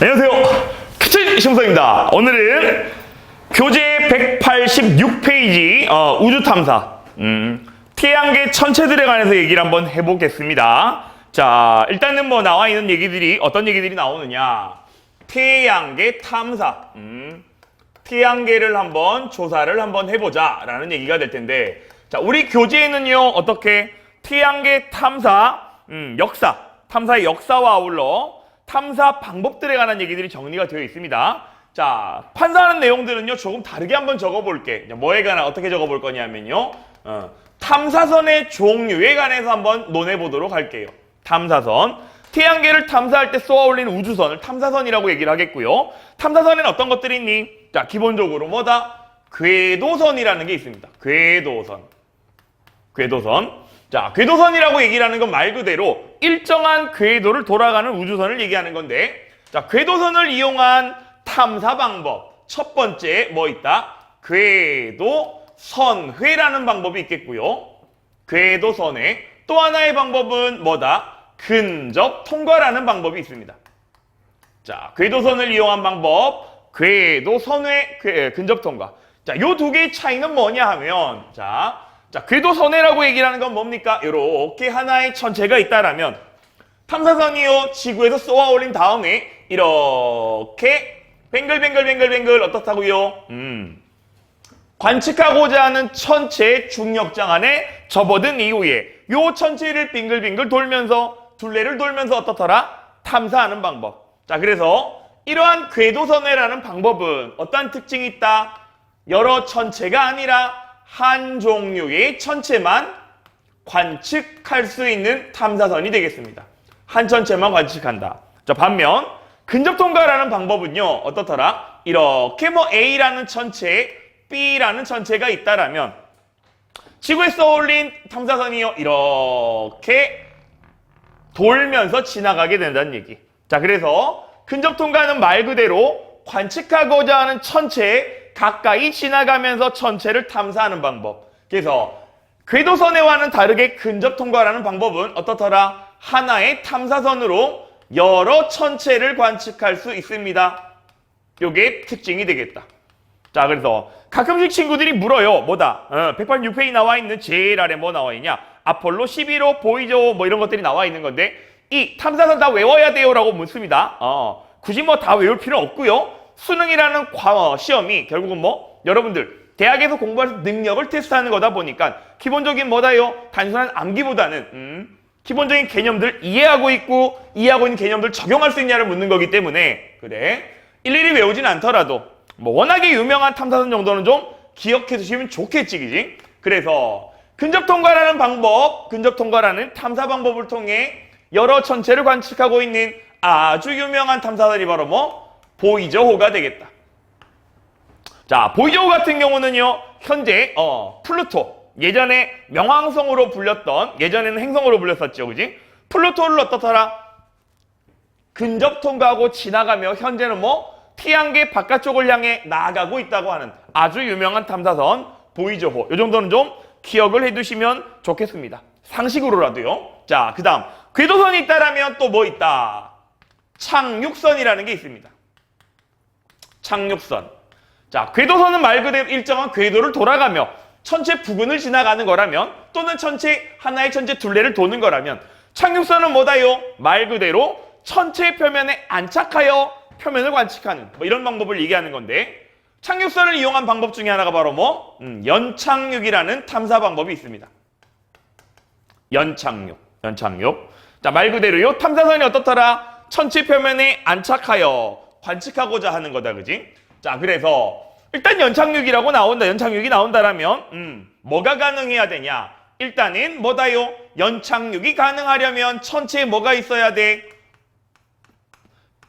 안녕하세요. 키친 심성입니다. 오늘은 교재 186페이지 우주탐사 태양계 천체들에 관해서 얘기를 한번 해보겠습니다. 자, 일단은 뭐 나와 있는 얘기들이 어떤 얘기들이 나오느냐, 태양계 탐사, 태양계를 한번 조사를 한번 해보자 라는 얘기가 될 텐데, 자, 우리 교재에는요 어떻게 태양계 탐사 역사, 탐사의 역사와 아울러 탐사 방법들에 관한 얘기들이 정리가 되어 있습니다. 자, 판사하는 내용들은요 조금 다르게 한번 적어볼게. 뭐에 관한 어떻게 적어볼 거냐면요, 탐사선의 종류에 관해서 한번 논해보도록 할게요. 탐사선, 태양계를 탐사할 때 쏘아올리는 우주선을 탐사선이라고 얘기를 하겠고요. 탐사선에는 어떤 것들이 있니? 자, 기본적으로 뭐다? 궤도선이라는 게 있습니다. 궤도선. 자, 궤도선이라고 얘기를 하는 건 말 그대로 일정한 궤도를 돌아가는 우주선을 얘기하는 건데, 자, 궤도선을 이용한 탐사 방법, 첫 번째 뭐 있다? 궤도선회라는 방법이 있겠고요. 궤도선회. 또 하나의 방법은 뭐다? 근접 통과라는 방법이 있습니다. 자, 궤도선을 이용한 방법, 궤도선회, 근접 통과. 자, 요 두 개의 차이는 뭐냐 하면, 자, 궤도선회라고 얘기를 하는 건 뭡니까? 이렇게 하나의 천체가 있다라면 탐사선이요 지구에서 쏘아올린 다음에 이렇게 뱅글뱅글 어떻다고요? 관측하고자 하는 천체의 중력장 안에 접어든 이후에 요 천체를 빙글빙글 돌면서 둘레를 돌면서 어떻더라? 탐사하는 방법. 자, 그래서 이러한 궤도선회라는 방법은 어떠한 특징이 있다? 여러 천체가 아니라 한 종류의 천체만 관측할 수 있는 탐사선이 되겠습니다. 한 천체만 관측한다. 자, 반면 근접통과라는 방법은요 어떻더라? 이렇게 뭐 A라는 천체, B라는 천체가 있다라면 지구에 쏘아올린 탐사선이요 이렇게 돌면서 지나가게 된다는 얘기. 자, 그래서 근접통과는 말 그대로 관측하고자 하는 천체에 가까이 지나가면서 천체를 탐사하는 방법. 그래서 궤도선회와는 다르게 근접통과라는 방법은 어떻더라? 하나의 탐사선으로 여러 천체를 관측할 수 있습니다. 요게 특징이 되겠다. 자, 그래서 가끔씩 친구들이 물어요. 뭐다? 186페이지 나와 있는 제일 아래 뭐 나와 있냐? 아폴로 11호, 보이저 뭐 이런 것들이 나와 있는 건데, 이 탐사선 다 외워야 돼요 라고 묻습니다. 굳이 뭐 다 외울 필요는 없고요. 수능이라는 시험이 결국은 뭐 여러분들 대학에서 공부할 능력을 테스트하는 거다 보니까 기본적인 뭐다요? 단순한 암기보다는 기본적인 개념들 이해하고 있고 이해하고 있는 개념들 적용할 수 있냐를 묻는 거기 때문에, 그래, 일일이 외우진 않더라도 뭐 워낙에 유명한 탐사선 정도는 좀 기억해 두시면 좋겠지, 그지? 그래서 근접통과라는 방법, 근접통과라는 탐사 방법을 통해 여러 천체를 관측하고 있는 아주 유명한 탐사선이 바로 뭐? 보이저호가 되겠다. 자, 보이저호 같은 경우는요 현재 플루토, 예전에 명왕성으로 불렸던, 예전에는 행성으로 불렸었죠, 그지? 플루토를 어떻더라? 근접 통과하고 지나가며 현재는 뭐 태양계 바깥쪽을 향해 나아가고 있다고 하는 아주 유명한 탐사선 보이저호. 이 정도는 좀 기억을 해두시면 좋겠습니다. 상식으로라도요. 자, 그 다음 궤도선이 있다라면 또 뭐 있다? 착륙선이라는 게 있습니다. 착륙선. 자, 궤도선은 말 그대로 일정한 궤도를 돌아가며 천체 부근을 지나가는 거라면, 또는 하나의 천체 둘레를 도는 거라면, 착륙선은 뭐다요? 말 그대로 천체 표면에 안착하여 표면을 관측하는 뭐 이런 방법을 얘기하는 건데, 착륙선을 이용한 방법 중에 하나가 바로 뭐? 연착륙이라는 탐사 방법이 있습니다. 연착륙. 자, 말 그대로요 탐사선이 어떻더라? 천체 표면에 안착하여 관측하고자 하는 거다, 그지? 자, 그래서 일단 연착륙이라고 나온다. 연착륙이 나온다라면 뭐가 가능해야 되냐? 일단은 뭐다요? 연착륙이 가능하려면 천체에 뭐가 있어야 돼?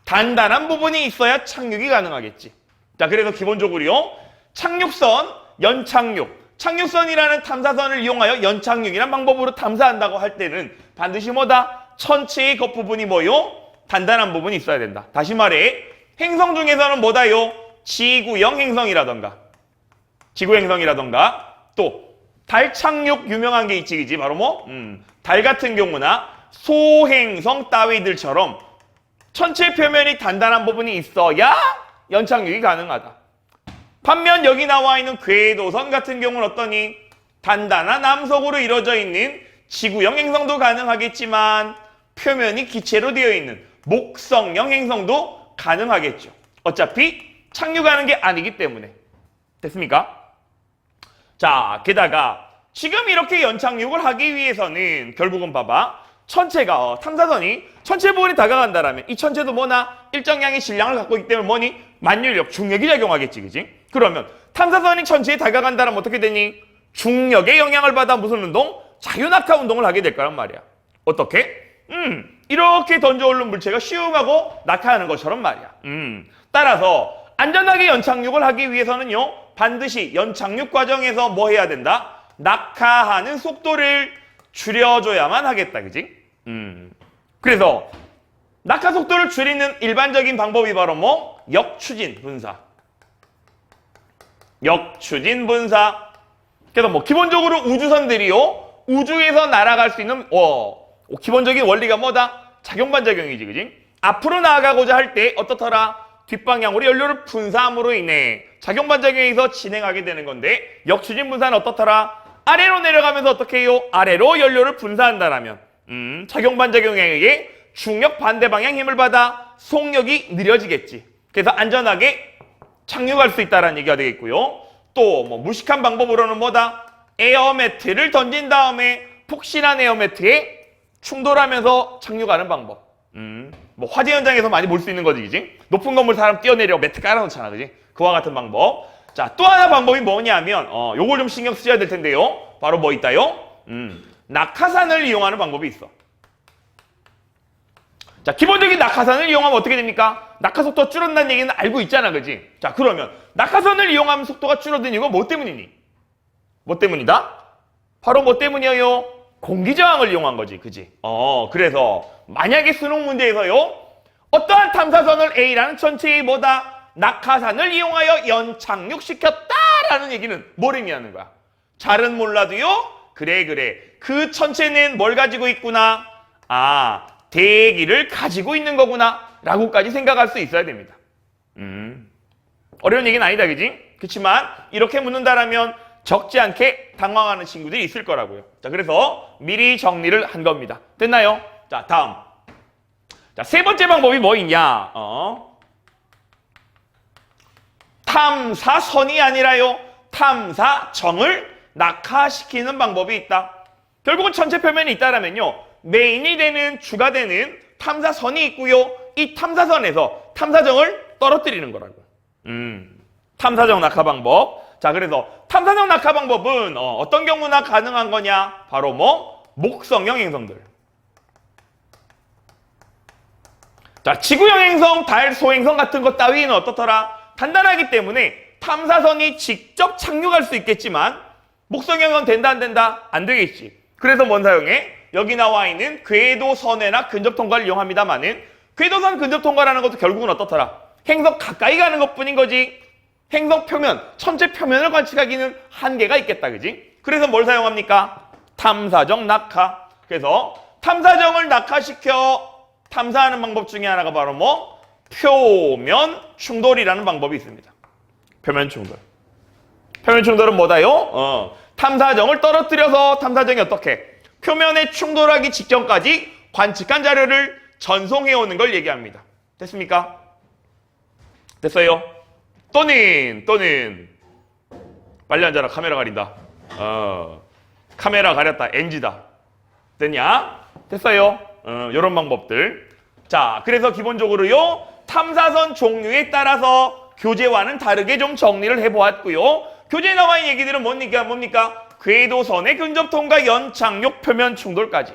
단단한 부분이 있어야 착륙이 가능하겠지. 자, 그래서 기본적으로요 착륙선, 연착륙, 착륙선이라는 탐사선을 이용하여 연착륙이라는 방법으로 탐사한다고 할 때는 반드시 뭐다? 천체의 겉부분이 뭐요? 단단한 부분이 있어야 된다. 다시 말해, 행성 중에서는 뭐다요? 지구형 행성이라던가 또 달 착륙 유명한 게 있지, 그지? 바로 뭐? 달 같은 경우나 소행성 따위들처럼 천체 표면이 단단한 부분이 있어야 연착륙이 가능하다. 반면 여기 나와 있는 궤도선 같은 경우는 어떠니? 단단한 암석으로 이루어져 있는 지구형 행성도 가능하겠지만 표면이 기체로 되어 있는 목성형 행성도 가능하겠죠. 어차피 착륙하는 게 아니기 때문에. 됐습니까? 자, 게다가 지금 이렇게 연착륙을 하기 위해서는 결국은 봐봐. 천체가 탐사선이 천체 부분이 다가간다라면 이 천체도 뭐나 일정량의 질량을 갖고 있기 때문에 뭐니? 만율력, 중력이 작용하겠지, 그지? 그러면 탐사선이 천체에 다가간다면 어떻게 되니? 중력의 영향을 받아 무슨 운동? 자유낙하 운동을 하게 될 거란 말이야. 어떻게? 이렇게 던져 오른 물체가 슝 하고 낙하하는 것처럼 말이야. 따라서 안전하게 연착륙을 하기 위해서는요, 반드시 연착륙 과정에서 뭐 해야 된다? 낙하하는 속도를 줄여줘야만 하겠다, 그지? 그래서 낙하 속도를 줄이는 일반적인 방법이 바로 뭐? 역추진 분사. 역추진 분사. 그래서 뭐 기본적으로 우주선들이요, 우주에서 날아갈 수 있는 기본적인 원리가 뭐다? 작용반작용이지, 그지? 앞으로 나아가고자 할 때 어떻더라? 뒷방향으로 연료를 분사함으로 인해 작용반작용에서 진행하게 되는 건데, 역추진 분사는 어떻더라? 아래로 내려가면서 어떻게 해요? 아래로 연료를 분사한다라면 작용반작용에 의해 중력 반대 방향 힘을 받아 속력이 느려지겠지. 그래서 안전하게 착륙할 수 있다는 얘기가 되겠고요. 또 뭐 무식한 방법으로는 뭐다? 에어매트를 던진 다음에 폭신한 에어매트에 충돌하면서 착륙하는 방법. 뭐 화재 현장에서 많이 볼 수 있는 거지, 그지? 높은 건물 사람 뛰어내려 매트 깔아놓잖아, 그지? 그와 같은 방법. 자, 또 하나 방법이 뭐냐면 요걸 좀 신경 쓰셔야 될 텐데요. 바로 뭐 있다요? 낙하산을 이용하는 방법이 있어. 자, 기본적인 낙하산을 이용하면 어떻게 됩니까? 낙하 속도가 줄어든다는 얘기는 알고 있잖아, 그지? 자, 그러면 낙하산을 이용하면 속도가 줄어든 이유가 뭐 때문이니? 뭐 때문이다? 바로 뭐 때문이에요? 공기저항을 이용한 거지, 그지? 그래서 만약에 수능 문제에서요, 어떠한 탐사선을 A라는 천체의 뭐다? 낙하산을 이용하여 연착륙시켰다라는 얘기는 뭘 의미하는 거야? 잘은 몰라도요, 그래. 그 천체는 뭘 가지고 있구나? 대기를 가지고 있는 거구나 라고까지 생각할 수 있어야 됩니다. 어려운 얘기는 아니다, 그지? 그렇지만 이렇게 묻는다라면 적지 않게 당황하는 친구들이 있을 거라고요. 자, 그래서 미리 정리를 한 겁니다. 됐나요? 자, 다음. 자, 세 번째 방법이 뭐 있냐? 탐사선이 아니라요, 탐사정을 낙하시키는 방법이 있다. 결국은 천체 표면이 있다라면요, 메인이 되는, 주가 되는 탐사선이 있고요, 이 탐사선에서 탐사정을 떨어뜨리는 거라고. 탐사정 낙하 방법. 자, 그래서 탐사정 낙하 방법은 어떤 경우나 가능한 거냐? 바로 뭐? 목성형 행성들. 자, 지구형 행성, 달, 소행성 같은 것 따위는 어떻더라? 단단하기 때문에 탐사선이 직접 착륙할 수 있겠지만 목성형 행성 된다, 안 된다? 안 되겠지. 그래서 뭔 사용해? 여기 나와 있는 궤도선회나 근접통과를 이용합니다만은, 궤도선 근접통과라는 것도 결국은 어떻더라? 행성 가까이 가는 것뿐인 거지. 행성 표면, 천체 표면을 관측하기는 한계가 있겠다, 그지? 그래서 뭘 사용합니까? 탐사정 낙하. 그래서 탐사정을 낙하시켜 탐사하는 방법 중에 하나가 바로 뭐? 표면 충돌이라는 방법이 있습니다. 표면 충돌. 표면 충돌은 뭐다요? 탐사정을 떨어뜨려서 탐사정이 어떻게? 표면에 충돌하기 직전까지 관측한 자료를 전송해오는 걸 얘기합니다. 됐습니까? 됐어요? 또는 빨리 앉아라. 카메라 가린다. 카메라 가렸다. NG다. 됐냐? 됐어요? 요런 방법들. 자, 그래서 기본적으로요, 탐사선 종류에 따라서 교재와는 다르게 좀 정리를 해보았고요. 교재에 나와 있는 얘기들은 뭡니까? 궤도선의 근접통과 연착륙 표면 충돌까지.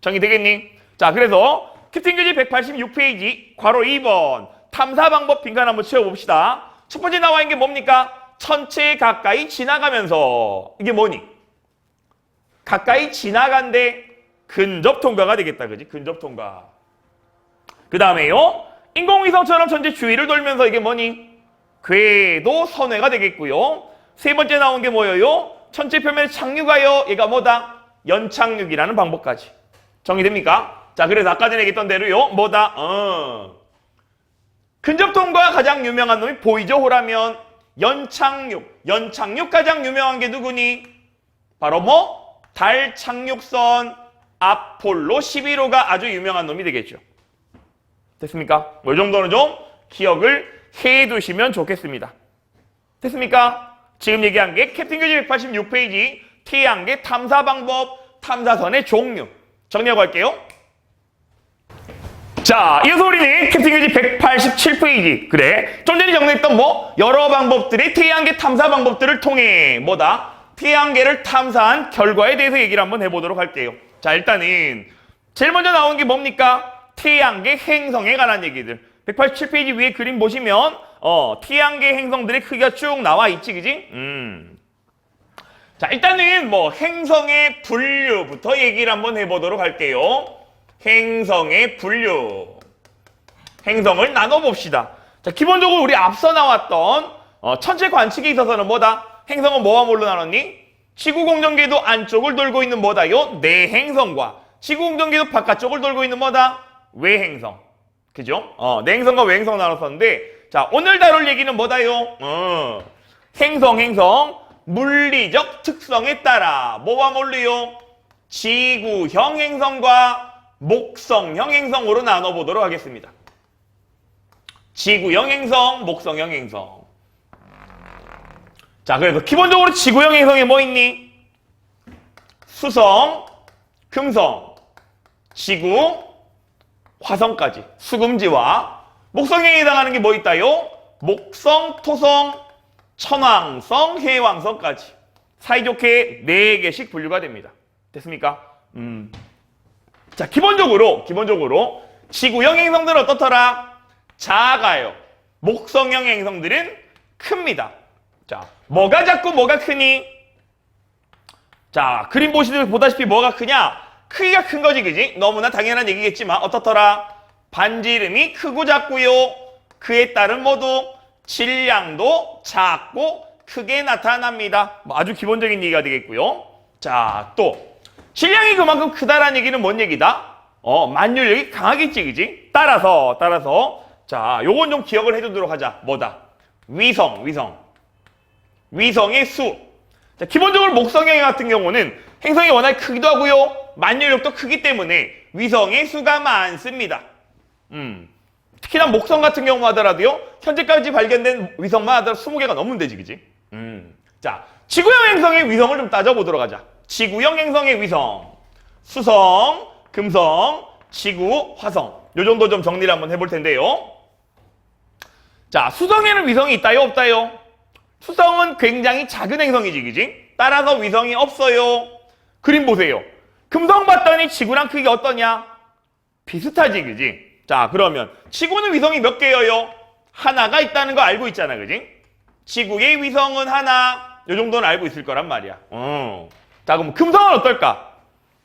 정리되겠니? 자, 그래서 캡틴교재 186페이지 괄호 2번 탐사 방법 빈칸 한번 채워봅시다. 첫 번째 나와 있는 게 뭡니까? 천체에 가까이 지나가면서. 이게 뭐니? 가까이 지나간데 근접통과가 되겠다, 그지? 근접통과. 그 다음에요, 인공위성처럼 천체 주위를 돌면서 이게 뭐니? 궤도선회가 되겠고요. 세 번째 나온 게 뭐예요? 천체 표면에 착륙하여 얘가 뭐다? 연착륙이라는 방법까지. 정리됩니까? 자, 그래서 아까 전에 얘기했던 대로요. 뭐다? 근접통과 가장 유명한 놈이 보이죠? 호라면 연착륙. 연착륙 가장 유명한 게 누구니? 바로 뭐? 달 착륙선 아폴로 11호가 아주 유명한 놈이 되겠죠. 됐습니까? 뭐 이 정도는 좀 기억을 해 두시면 좋겠습니다. 됐습니까? 지금 얘기한 게 캡틴 교재 186페이지 태양계 탐사 방법, 탐사선의 종류. 정리하고 할게요. 자, 이어서 우리는 캡틴 교재 187페이지. 그래. 좀 전에 정리했던 뭐 여러 방법들의 태양계 탐사 방법들을 통해 뭐다? 태양계를 탐사한 결과에 대해서 얘기를 한번 해보도록 할게요. 자, 일단은 제일 먼저 나온 게 뭡니까? 태양계 행성에 관한 얘기들. 187페이지 위에 그림 보시면 태양계 행성들의 크기가 쭉 나와 있지, 그지? 자, 일단은 뭐 행성의 분류부터 얘기를 한번 해보도록 할게요. 행성의 분류. 행성을 나눠봅시다. 자, 기본적으로 우리 앞서 나왔던 천체 관측에 있어서는 뭐다? 행성은 뭐와 뭘로 나눴니? 지구공전궤도 안쪽을 돌고 있는 뭐다요? 내행성과 지구공전궤도 바깥쪽을 돌고 있는 뭐다? 외행성. 그죠? 내행성과 외행성 나눴었는데, 자, 오늘 다룰 얘기는 뭐다요? 행성. 물리적 특성에 따라 뭐와 뭘로요? 지구형 행성과 목성형 행성으로 나눠보도록 하겠습니다. 지구형 행성, 목성형 행성. 자, 그래서 기본적으로 지구형 행성에 뭐 있니? 수성, 금성, 지구, 화성까지 수금지와 목성에 해당하는 게 뭐 있다요? 목성, 토성, 천왕성, 해왕성까지 사이좋게 4개씩 분류가 됩니다. 됐습니까? 자, 기본적으로 지구형 행성들은 어떻더라? 작아요. 목성형 행성들은 큽니다. 자, 뭐가 작고 뭐가 크니? 자, 그림 보다시피 뭐가 크냐? 크기가 큰 거지, 그지? 너무나 당연한 얘기겠지만 어떻더라? 반지름이 크고 작고요. 그에 따른 모두 질량도 작고 크게 나타납니다. 뭐 아주 기본적인 얘기가 되겠고요. 자, 또 질량이 그만큼 크다라는 얘기는 뭔 얘기다? 만율력이 강하겠지, 그지? 따라서 자, 요건 좀 기억을 해두도록 하자. 뭐다? 위성의 수. 자, 기본적으로 목성형 같은 경우는 행성이 워낙 크기도 하고요. 만율력도 크기 때문에 위성의 수가 많습니다. 특히나 목성 같은 경우 하더라도요. 현재까지 발견된 위성만 하더라도 20개가 넘으면 되지, 그지? 자, 지구형 행성의 위성을 좀 따져보도록 하자. 지구형 행성의 위성. 수성, 금성, 지구, 화성. 요 정도 좀 정리를 한번 해볼 텐데요. 자, 수성에는 위성이 있다요, 없다요? 수성은 굉장히 작은 행성이지, 그지? 따라서 위성이 없어요. 그림 보세요. 금성 봤더니 지구랑 크기가 어떠냐? 비슷하지, 그지? 자, 그러면 지구는 위성이 몇 개예요? 하나가 있다는 거 알고 있잖아, 그지? 지구의 위성은 하나. 요 정도는 알고 있을 거란 말이야. 자, 그럼 금성은 어떨까?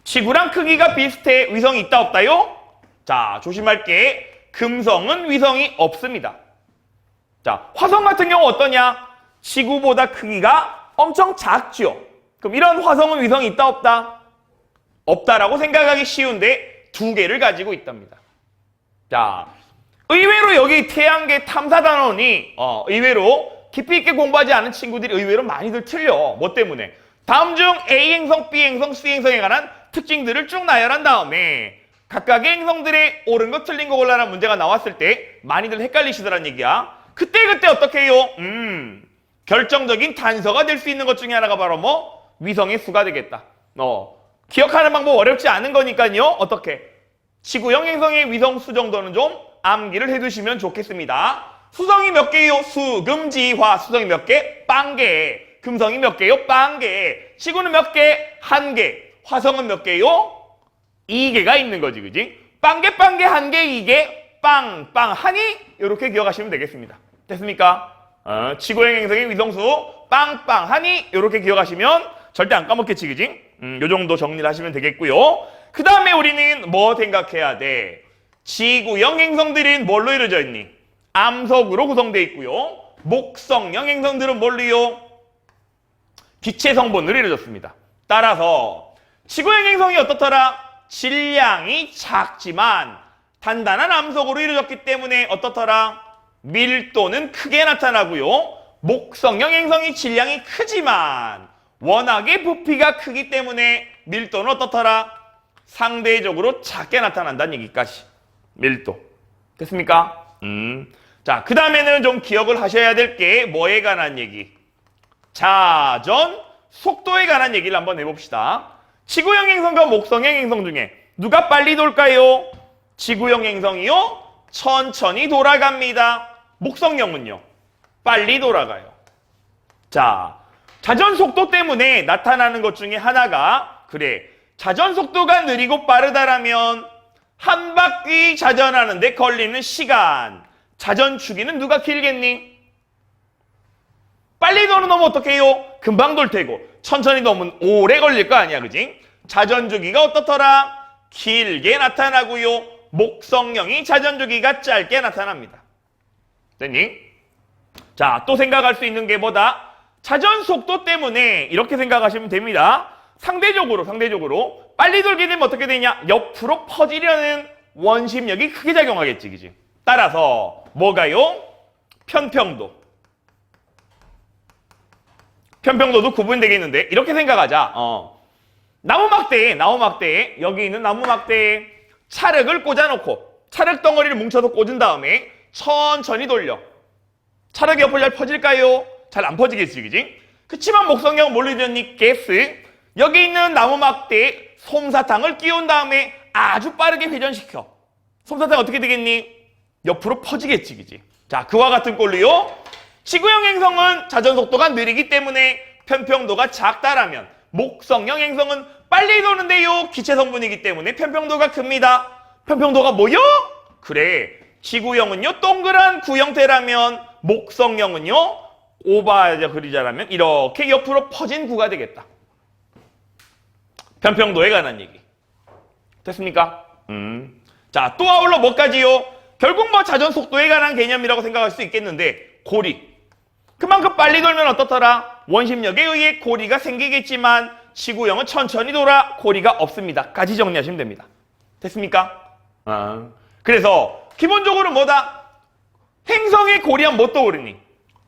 지구랑 크기가 비슷해. 위성이 있다, 없다요? 자, 조심할 게 금성은 위성이 없습니다. 자, 화성 같은 경우 어떠냐? 지구보다 크기가 엄청 작죠. 그럼 이런 화성은 위성이 있다, 없다? 없다라고 생각하기 쉬운데 2개를 가지고 있답니다. 자, 의외로 여기 태양계 탐사단원이 의외로 깊이 있게 공부하지 않은 친구들이 의외로 많이들 틀려. 뭐 때문에? 다음 중 A행성, B행성, C행성에 관한 특징들을 쭉 나열한 다음에 각각의 행성들의 옳은 거 틀린 거 골라라는 문제가 나왔을 때 많이들 헷갈리시더란 얘기야. 그때 어떻게 해요? 결정적인 단서가 될 수 있는 것 중에 하나가 바로 뭐? 위성의 수가 되겠다. 기억하는 방법 어렵지 않은 거니까요. 어떻게? 지구형 행성의 위성 수 정도는 좀 암기를 해두시면 좋겠습니다. 수성이 몇 개요? 수금지화. 수성이 몇 개? 빵개. 금성이 몇 개요? 빵개. 지구는 몇 개? 1개. 화성은 몇 개요? 2개가 있는 거지, 그지? 빵개, 1개, 2개, 빵, 하니? 이렇게 기억하시면 되겠습니다. 됐습니까? 지구형 행성의 위성수, 빵, 하니? 이렇게 기억하시면 절대 안 까먹겠지, 그지? 요 정도 정리를 하시면 되겠고요. 그 다음에 우리는 뭐 생각해야 돼? 지구형 행성들은 뭘로 이루어져 있니? 암석으로 구성되어 있고요. 목성형 행성들은 뭘로요? 기체 성분으로 이루어졌습니다. 따라서 지구형 행성이 어떻더라? 질량이 작지만 단단한 암석으로 이루어졌기 때문에 어떻더라? 밀도는 크게 나타나고요. 목성형 행성이 질량이 크지만 워낙에 부피가 크기 때문에 밀도는 어떻더라? 상대적으로 작게 나타난다는 얘기까지. 밀도. 됐습니까? 자, 그 다음에는 좀 기억을 하셔야 될 게 뭐에 관한 얘기? 자전 속도에 관한 얘기를 한번 해봅시다. 지구형 행성과 목성형 행성 중에 누가 빨리 돌까요? 지구형 행성이요? 천천히 돌아갑니다. 목성형은요? 빨리 돌아가요. 자, 자전 속도 때문에 나타나는 것 중에 하나가 그래, 자전 속도가 느리고 빠르다라면 한 바퀴 자전하는데 걸리는 시간, 자전 주기는 누가 길겠니? 빨리 돌으면 어떡해요? 금방 돌 테고 천천히 돌면 오래 걸릴 거 아니야, 그지? 자전 주기가 어떻더라? 길게 나타나고요. 목성형이 자전 주기가 짧게 나타납니다. 됐니? 자, 또 생각할 수 있는 게 뭐다? 자전 속도 때문에 이렇게 생각하시면 됩니다. 상대적으로 빨리 돌게 되면 어떻게 되냐? 옆으로 퍼지려는 원심력이 크게 작용하겠지, 그지? 따라서 뭐가요? 편평도도 구분되겠는데 이렇게 생각하자. 나무막대에 여기 있는 나무막대에 찰흙을 꽂아놓고 찰흙 덩어리를 뭉쳐서 꽂은 다음에 천천히 돌려. 찰흙이 옆으로 잘 퍼질까요? 잘 안 퍼지겠지, 그지? 그치만 목성형은 뭘로 이루어졌니? 가스. 여기 있는 나무막대에 솜사탕을 끼운 다음에 아주 빠르게 회전시켜. 솜사탕 어떻게 되겠니? 옆으로 퍼지겠지, 그지? 자, 그와 같은 꼴로요. 지구형 행성은 자전 속도가 느리기 때문에 편평도가 작다라면 목성형 행성은 빨리 도는데요. 기체 성분이기 때문에 편평도가 큽니다. 편평도가 뭐요? 그래, 지구형은요 동그란 구형태라면 목성형은요 오바자 그리자라면 이렇게 옆으로 퍼진 구가 되겠다. 편평도에 관한 얘기. 됐습니까? 자, 또 아울러 뭐까지요? 결국 뭐 자전 속도에 관한 개념이라고 생각할 수 있겠는데 고리. 그만큼 빨리 돌면 어떻더라? 원심력에 의해 고리가 생기겠지만 지구형은 천천히 돌아 고리가 없습니다. 까지 정리하시면 됩니다. 됐습니까? 그래서 기본적으로 뭐다? 행성의 고리하면 뭐 떠오르니?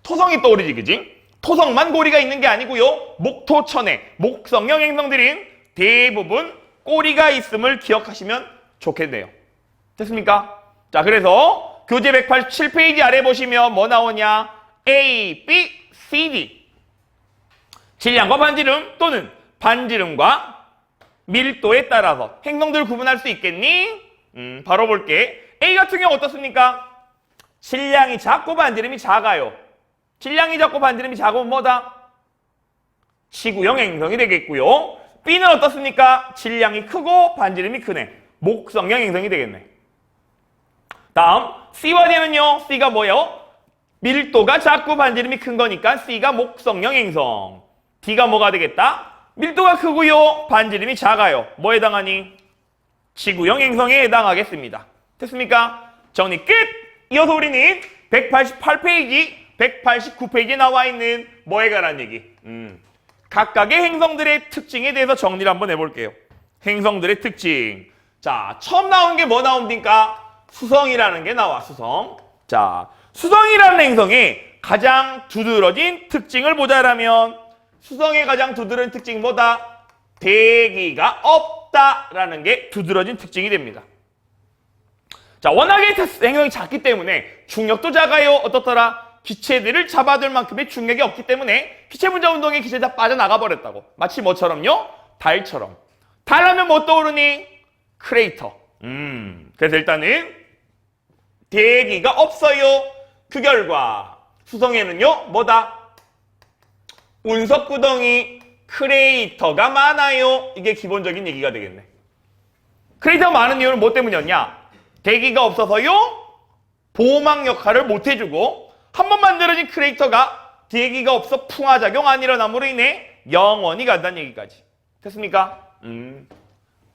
토성이 떠오르지, 그지? 토성만 고리가 있는 게 아니고요. 목토천의 목성형 행성들인 대부분 꼬리가 있음을 기억하시면 좋겠네요. 됐습니까? 자, 그래서 교재 187페이지 아래 보시면 뭐 나오냐? A, B, C, D. 질량과 반지름 또는 반지름과 밀도에 따라서 행성들을 구분할 수 있겠니? 바로 볼게. A 같은 경우 어떻습니까? 질량이 작고 반지름이 작아요. 질량이 작고 반지름이 작으면 뭐다? 지구형 행성이 되겠고요. B는 어떻습니까? 질량이 크고 반지름이 크네. 목성형 행성이 되겠네. 다음 C와 D는요. C가 뭐예요? 밀도가 작고 반지름이 큰 거니까 C가 목성형 행성. D가 뭐가 되겠다? 밀도가 크고요. 반지름이 작아요. 뭐에 해당하니? 지구형 행성에 해당하겠습니다. 됐습니까? 정리 끝! 이어서 우리는 188페이지, 189페이지에 나와 있는 뭐에 관한 얘기. 각각의 행성들의 특징에 대해서 정리를 한번 해볼게요. 행성들의 특징. 자, 처음 나온 게 뭐 나옵니까? 수성이라는 게 나와, 수성. 자, 수성이라는 행성의 가장 두드러진 특징을 보자라면 수성의 가장 두드러진 특징이 뭐다? 대기가 없다라는 게 두드러진 특징이 됩니다. 자, 워낙에 행성이 작기 때문에 중력도 작아요. 어떻더라? 기체들을 잡아둘 만큼의 중력이 없기 때문에 기체 분자 운동에 기체들이 다 빠져나가 버렸다고. 마치 뭐처럼요? 달처럼. 달하면 뭐 떠오르니? 크레이터. 그래서 일단은 대기가 없어요. 그 결과 수성에는요 뭐다? 운석구덩이, 크레이터가 많아요. 이게 기본적인 얘기가 되겠네. 크레이터가 많은 이유는 뭐 때문이었냐? 대기가 없어서요 보호막 역할을 못 해주고 한 번 만들어진 크레이터가 대기가 없어 풍화작용 안 일어남으로 인해 영원히 간다는 얘기까지. 됐습니까?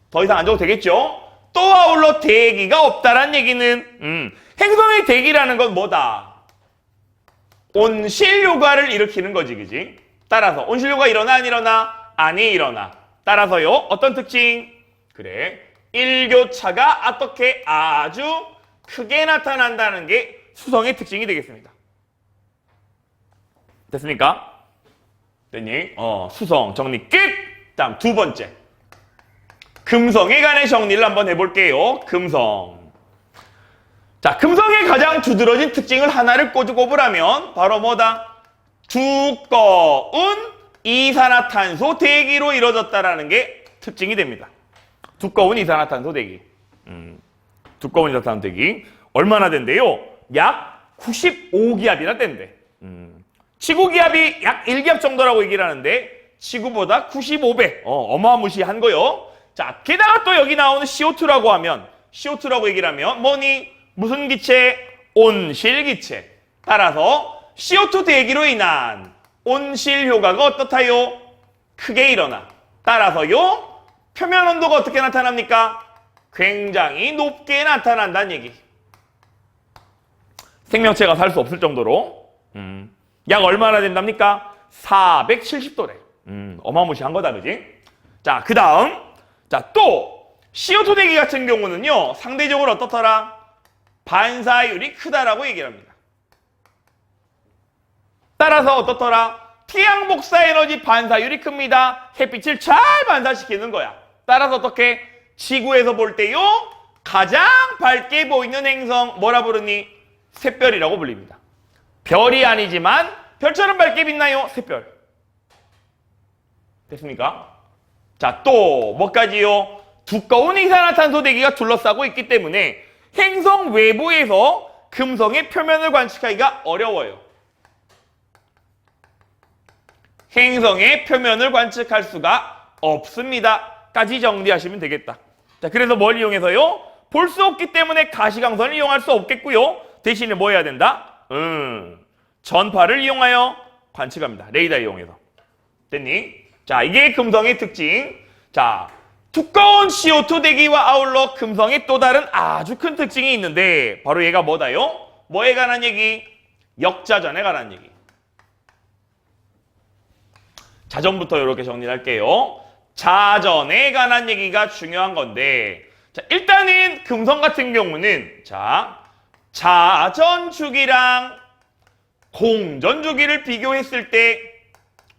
더 이상 안 줘도 되겠죠? 또 아울러 대기가 없다라는 얘기는 행성의 대기라는 건 뭐다? 온실효과를 일으키는 거지, 그지? 따라서 온실효과 일어나 안 일어나? 안 일어나. 따라서요 어떤 특징? 그래, 일교차가 어떻게 아주 크게 나타난다는 게 수성의 특징이 되겠습니다. 됐습니까? 됐니? 수성 정리 끝! 다음 두 번째. 금성에 관해 정리를 한번 해볼게요. 금성. 자, 금성의 가장 두드러진 특징을 하나를 꼽으라면 바로 뭐다? 두꺼운 이산화탄소 대기로 이루어졌다라는 게 특징이 됩니다. 두꺼운 이산화탄소 대기. 두꺼운 이산화탄소 대기. 얼마나 된대요? 약 95기압이나 된대. 지구 기압이 약 1기압 정도라고 얘기를 하는데 지구보다 95배. 어마무시한 거요. 자, 게다가 또 여기 나오는 CO2라고 하면 CO2라고 얘기를 하면 뭐니? 무슨 기체? 온실기체. 따라서 CO2 대기로 인한 온실 효과가 어떻다요? 크게 일어나. 따라서요, 표면 온도가 어떻게 나타납니까? 굉장히 높게 나타난다는 얘기. 생명체가 살 수 없을 정도로. 약 얼마나 된답니까? 470도래. 어마무시한 거다, 그지? 자, 그 다음. 자, 또 CO2 대기 같은 경우는요, 상대적으로 어떻더라? 반사율이 크다라고 얘기를 합니다. 따라서 어떻더라? 태양 복사 에너지 반사율이 큽니다. 햇빛을 잘 반사시키는 거야. 따라서 어떻게? 지구에서 볼 때요, 가장 밝게 보이는 행성 뭐라 부르니? 샛별이라고 불립니다. 별이 아니지만 별처럼 밝게 빛나요? 샛별. 됐습니까? 자, 또 뭐까지요? 두꺼운 이산화탄소 대기가 둘러싸고 있기 때문에 행성 외부에서 금성의 표면을 관측하기가 어려워요. 행성의 표면을 관측할 수가 없습니다. 까지 정리하시면 되겠다. 자, 그래서 뭘 이용해서요? 볼 수 없기 때문에 가시광선을 이용할 수 없겠고요. 대신에 뭐 해야 된다? 전파를 이용하여 관측합니다. 레이더 이용해서. 됐니? 자, 이게 금성의 특징. 자, 두꺼운 CO2 대기와 아울러 금성의 또 다른 아주 큰 특징이 있는데 바로 얘가 뭐다요? 뭐에 관한 얘기? 역자전에 관한 얘기. 자전부터 이렇게 정리를 할게요. 자전에 관한 얘기가 중요한 건데, 자, 일단은 금성 같은 경우는 자, 자전주기랑 공전주기를 비교했을 때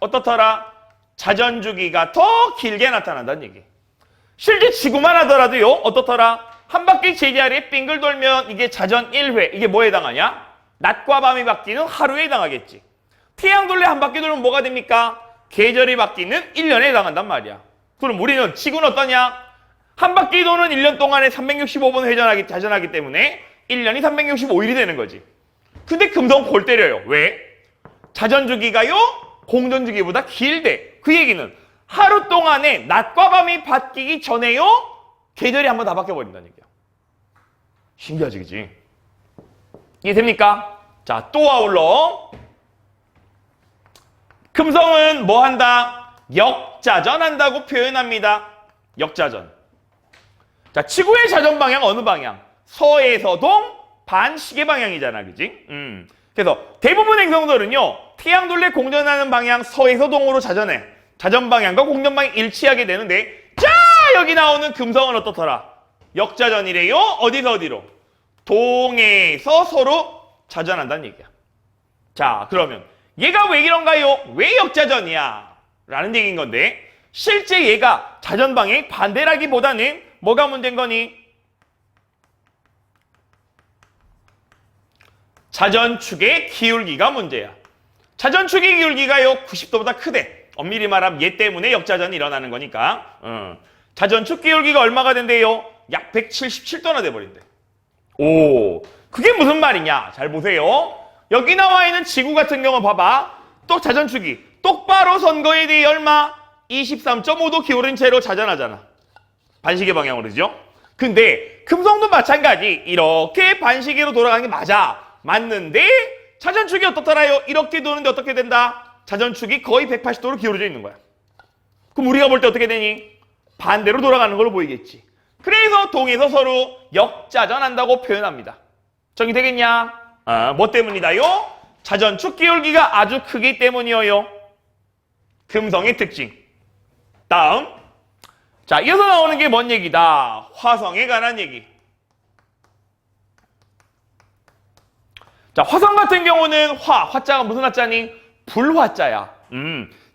어떻더라? 자전주기가 더 길게 나타난다는 얘기. 실제 지구만 하더라도요, 어떻더라? 한 바퀴 제자리에 빙글 돌면 이게 자전 1회. 이게 뭐에 해당하냐? 낮과 밤이 바뀌는 하루에 해당하겠지. 태양돌레 한 바퀴 돌면 뭐가 됩니까? 계절이 바뀌는 1년에 해당한단 말이야. 그럼 우리는 지구는 어떠냐? 한 바퀴 도는 1년 동안에 365번 자전하기 때문에 1년이 365일이 되는 거지. 근데 금성 골 때려요. 왜? 자전주기가요, 공전주기보다 길대. 그 얘기는 하루 동안에 낮과 밤이 바뀌기 전에요, 계절이 한번 다 바뀌어버린다는 얘기야. 신기하지, 그지? 이해됩니까? 자, 또 아울러 금성은 뭐 한다? 역자전한다고 표현합니다. 역자전. 자, 지구의 자전 방향 어느 방향? 서에서 동, 반시계 방향이잖아, 그지? 그래서 대부분 행성들은요, 태양돌레 공전하는 방향 서에서 동으로 자전해. 자전 방향과 공전 방향이 일치하게 되는데, 자, 여기 나오는 금성은 어떻더라? 역자전이래요. 어디서 어디로? 동에서 서로 자전한다는 얘기야. 자, 그러면 얘가 왜 이런가요? 왜 역자전이야? 라는 얘기인 건데, 실제 얘가 자전 방향이 반대라기보다는 뭐가 문제인 거니? 자전축의 기울기가 문제야. 자전축의 기울기가요, 90도보다 크대. 엄밀히 말하면 얘 때문에 역자전이 일어나는 거니까. 자전축 기울기가 얼마가 된대요? 약 177도나 돼버린대. 오, 그게 무슨 말이냐? 잘 보세요. 여기 나와 있는 지구 같은 경우 봐봐. 또 자전축이 똑바로 선 거에 대해 얼마? 23.5도 기울인 채로 자전하잖아. 반시계 방향으로, 그죠? 근데 금성도 마찬가지. 이렇게 반시계로 돌아가는 게 맞아. 맞는데 자전축이 어떻더라요? 이렇게 도는데 어떻게 된다? 자전축이 거의 180도로 기울어져 있는 거야. 그럼 우리가 볼 때 어떻게 되니? 반대로 돌아가는 걸로 보이겠지. 그래서 동에서 서로 역자전한다고 표현합니다. 정리되겠냐? 뭐 때문이다요? 자전축 기울기가 아주 크기 때문이어요. 금성의 특징. 다음, 자, 이어서 나오는 게 뭔 얘기다? 화성에 관한 얘기. 자, 화성 같은 경우는 화자가 무슨 화자니? 불화자야.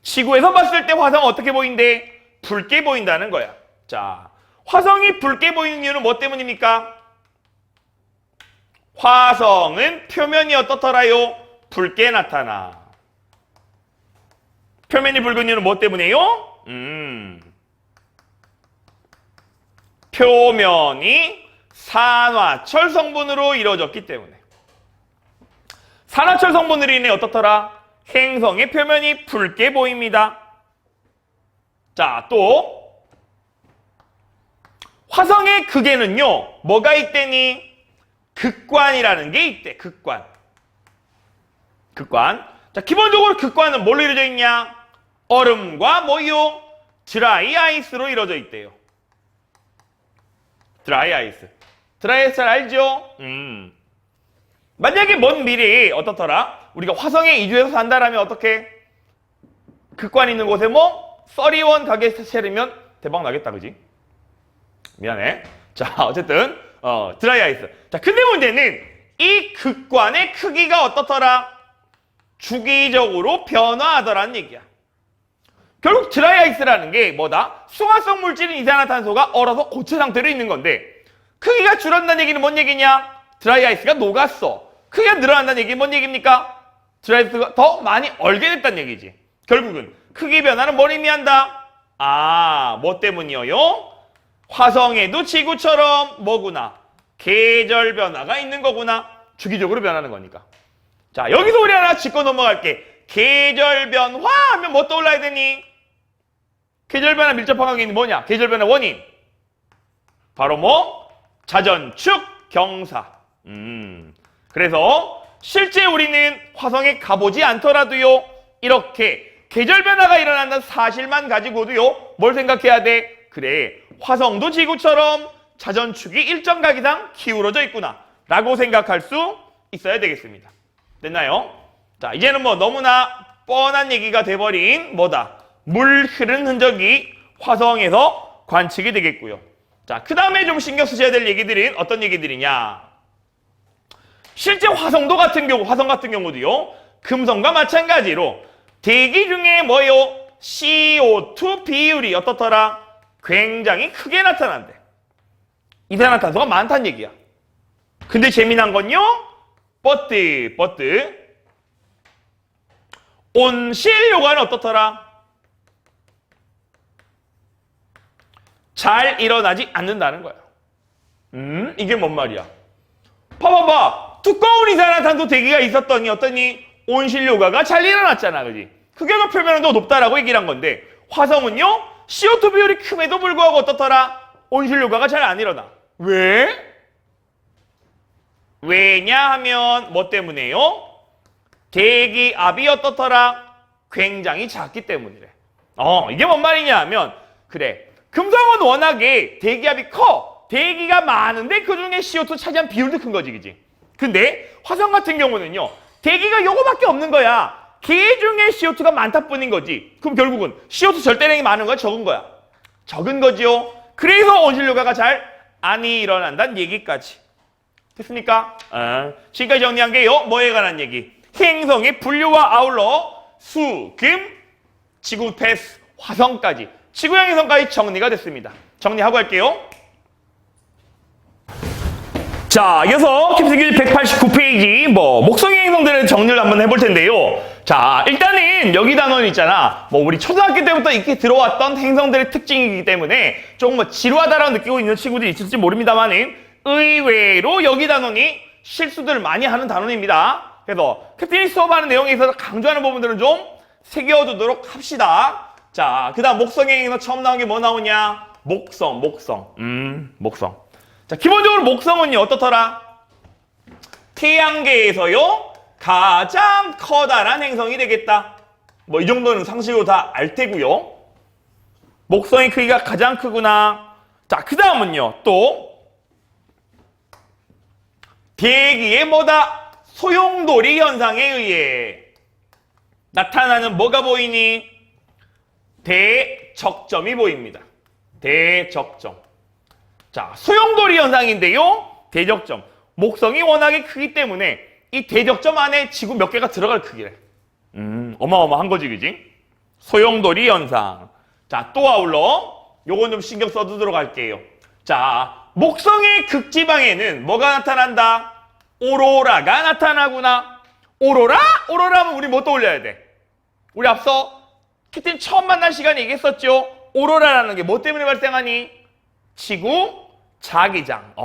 지구에서 봤을 때 화성은 어떻게 보인대? 붉게 보인다는 거야. 자, 화성이 붉게 보이는 이유는 뭐 때문입니까? 화성은 표면이 어떻더라요? 붉게 나타나. 표면이 붉은 이유는 뭐 때문이에요? 표면이 산화철 성분으로 이루어졌기 때문에. 산화철 성분으로 인해 어떻더라? 행성의 표면이 붉게 보입니다. 자, 또 화성의 극에는요, 뭐가 있대니? 극관이라는 게 있대. 극관. 자, 기본적으로 극관은 뭘로 이루어져 있냐? 얼음과 뭐요? 드라이 아이스로 이루어져 있대요. 드라이 아이스. 드라이 아이스 잘 알죠? 만약에 먼 미래에 어떻더라? 우리가 화성에 이주해서 산다라면 어떻게? 극관 있는 곳에 뭐? 써리원 가게 차리면 대박 나겠다, 그지? 미안해. 자, 어쨌든 드라이 아이스. 자, 근데 문제는 이 극관의 크기가 어떻더라? 주기적으로 변화하더라는 얘기야. 결국 드라이 아이스라는 게 뭐다? 순화성 물질인 이산화탄소가 얼어서 고체 상태로 있는 건데 크기가 줄어든다는 얘기는 뭔 얘기냐? 드라이 아이스가 녹았어. 크기가 늘어난다는 얘기는 뭔 얘기입니까? 드라이 아이스가 더 많이 얼게 됐다는 얘기지. 결국은 크기 변화는 뭘 의미한다? 뭐 때문이에요? 화성에도 지구처럼 뭐구나? 계절 변화가 있는 거구나. 주기적으로 변하는 거니까. 자, 여기서 우리 하나 짚고 넘어갈게. 계절 변화 하면 뭐 떠올라야 되니? 계절 변화 밀접한 관계는 뭐냐? 계절 변화 원인. 바로 뭐? 자전축 경사. 그래서 실제 우리는 화성에 가보지 않더라도요. 이렇게 계절 변화가 일어난다는 사실만 가지고도요. 뭘 생각해야 돼? 그래, 화성도 지구처럼 자전축이 일정 각 이상 기울어져 있구나 라고 생각할 수 있어야 되겠습니다. 됐나요? 자, 이제는 뭐 너무나 뻔한 얘기가 돼버린 뭐다? 물 흐르는 흔적이 화성에서 관측이 되겠고요. 자, 그 다음에 좀 신경 쓰셔야 될 얘기들은 어떤 얘기들이냐? 실제 화성 같은 경우도요. 금성과 마찬가지로 대기 중에 뭐요? CO2 비율이 어떻더라? 굉장히 크게 나타난대. 이산화탄소가 많다는 얘기야. 근데 재미난 건요? 온실효과는 어떻더라? 잘 일어나지 않는다는 거야. 이게 뭔 말이야? 봐봐봐. 두꺼운 이산화탄소 대기가 있었더니 어떠니? 온실효과가 잘 일어났잖아, 그지? 흑역의 표면은 더 높다라고 얘기를 한 건데 화성은요? CO2 비율이 큼에도 불구하고 어떻더라? 온실효과가 잘 안 일어나. 왜? 왜냐하면 뭐 때문에요? 대기압이 어떻더라? 굉장히 작기 때문이래. 이게 뭔 말이냐 하면 그래, 금성은 워낙에 대기압이 커. 대기가 많은데 그중에 CO2 차지한 비율도 큰 거지, 그지? 근데 화성 같은 경우는요. 대기가 요거밖에 없는 거야. 그 중에 CO2가 많다 뿐인 거지. 그럼 결국은 CO2 절대량이 많은 거야, 적은 거야? 적은 거지요. 그래서 온실효과가 잘 안 일어난다는 얘기까지. 됐습니까? 지금까지 정리한 게요. 뭐에 관한 얘기? 행성의 분류와 아울러 수, 금, 지구, 패스, 화성까지, 지구형 행성까지 정리가 됐습니다. 정리하고 할게요. 자, 이어서 캡스길 189페이지 목성의 행성들의 정리를 한번 해볼 텐데요. 자, 일단은 여기 단원 있잖아. 우리 초등학교 때부터 이렇게 들어왔던 행성들의 특징이기 때문에 조금 지루하다라고 느끼고 있는 친구들이 있을지 모릅니다만은 의외로 여기 단원이 실수들을 많이 하는 단원입니다. 그래서 캡틴이 수업하는 내용에 있어서 강조하는 부분들은 좀 새겨두도록 합시다. 자, 그 다음 목성의 행성 처음 나온 게 뭐 나오냐? 목성. 자, 기본적으로 목성은요, 어떻더라? 태양계에서요, 가장 커다란 행성이 되겠다. 이 정도는 상식으로 다 알 테고요. 목성의 크기가 가장 크구나. 자, 그 다음은요, 또 대기의 뭐다? 소용돌이 현상에 의해 나타나는 뭐가 보이니? 대적점이 보입니다. 대적점. 자, 소용돌이 현상인데요. 대적점. 목성이 워낙에 크기 때문에 이 대적점 안에 지구 몇 개가 들어갈 크기래. 어마어마한 거지, 그지? 소용돌이 현상. 자, 또 아울러 요건 좀 신경 써두도록 할게요. 자, 목성의 극지방에는 뭐가 나타난다? 오로라가 나타나구나. 오로라? 오로라 하면 우리 뭐 떠올려야 돼? 우리 앞서 캡틴 처음 만난 시간에 얘기했었죠? 오로라라는 게 뭐 때문에 발생하니? 지구 자기장.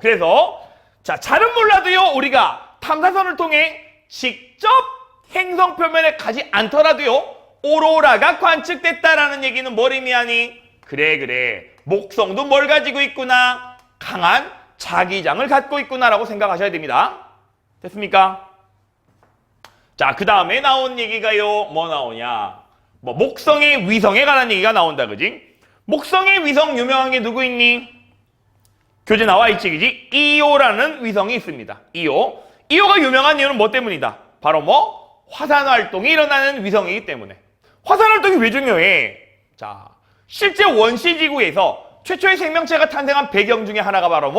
그래서 자, 잘은 몰라도요, 우리가 탐사선을 통해 직접 행성 표면에 가지 않더라도요, 오로라가 관측됐다라는 얘기는 뭘 의미하니? 그래. 목성도 뭘 가지고 있구나? 강한 자기장을 갖고 있구나라고 생각하셔야 됩니다. 됐습니까? 자, 그 다음에 나온 얘기가요, 뭐 나오냐? 목성의 위성에 관한 얘기가 나온다, 그지? 목성의 위성 유명한 게 누구 있니? 교재 나와 있지, 그지? 이오라는 위성이 있습니다. 이오가 유명한 이유는 뭐 때문이다? 바로 화산 활동이 일어나는 위성이기 때문에. 화산 활동이 왜 중요해? 자, 실제 원시 지구에서 최초의 생명체가 탄생한 배경 중에 하나가 바로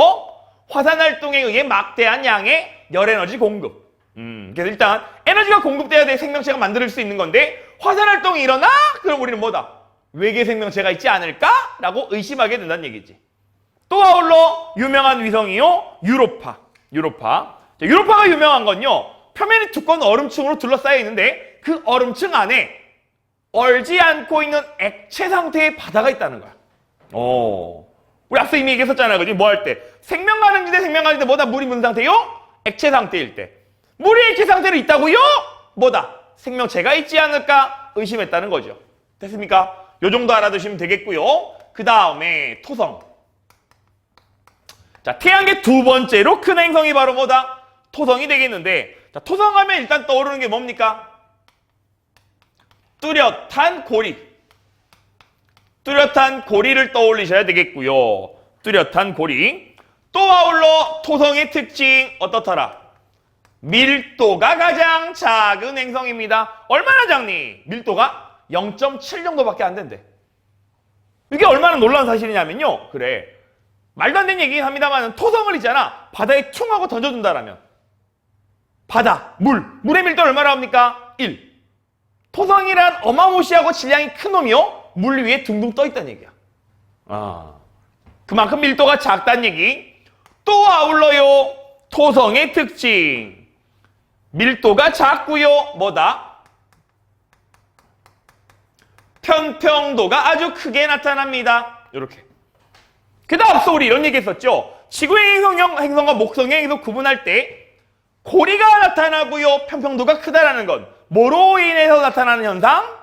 화산 활동에 의해 막대한 양의 열 에너지 공급. 그래서 일단 에너지가 공급돼야 돼 생명체가 만들 수 있는 건데 화산 활동이 일어나? 그럼 우리는 뭐다? 외계 생명체가 있지 않을까라고 의심하게 된다는 얘기지. 또 아울러 유명한 위성이요, 유로파. 자, 유로파가 유명한 건요, 표면이 두꺼운 얼음층으로 둘러싸여 있는데 그 얼음층 안에 얼지 않고 있는 액체 상태의 바다가 있다는 거야. 우리 앞서 이미 얘기했었잖아요, 그지? 뭐 할 때? 생명 가능지대 뭐다? 물이 무슨 상태요? 액체 상태일 때. 물이 액체 상태로 있다고요? 뭐다? 생명체가 있지 않을까 의심했다는 거죠. 됐습니까? 요 정도 알아두시면 되겠고요. 그 다음에 토성. 자, 태양계 두 번째로 큰 행성이 바로 뭐다? 토성이 되겠는데, 자, 토성 하면 일단 떠오르는 게 뭡니까? 뚜렷한 고리. 뚜렷한 고리를 떠올리셔야 되겠고요. 뚜렷한 고리. 또 아울러 토성의 특징 어떻더라? 밀도가 가장 작은 행성입니다. 얼마나 작니? 밀도가 0.7 정도밖에 안 된대. 이게 얼마나 놀라운 사실이냐면요. 그래, 말도 안 되는 얘기긴 합니다만 토성을 있잖아, 바다에 퉁 하고 던져둔다라면 바다, 물의 밀도는 얼마나 합니까? 1. 토성이란 어마무시하고 질량이 큰 놈이요, 물 위에 둥둥 떠있다는 얘기야. 그만큼 밀도가 작다는 얘기. 또 아울러요, 토성의 특징. 밀도가 작고요, 뭐다? 편평도가 아주 크게 나타납니다. 이렇게. 그 다음 앞서 우리 이런 얘기 했었죠. 지구의 행성과 목성의 행성 구분할 때 고리가 나타나고요, 편평도가 크다라는 건 뭐로 인해서 나타나는 현상?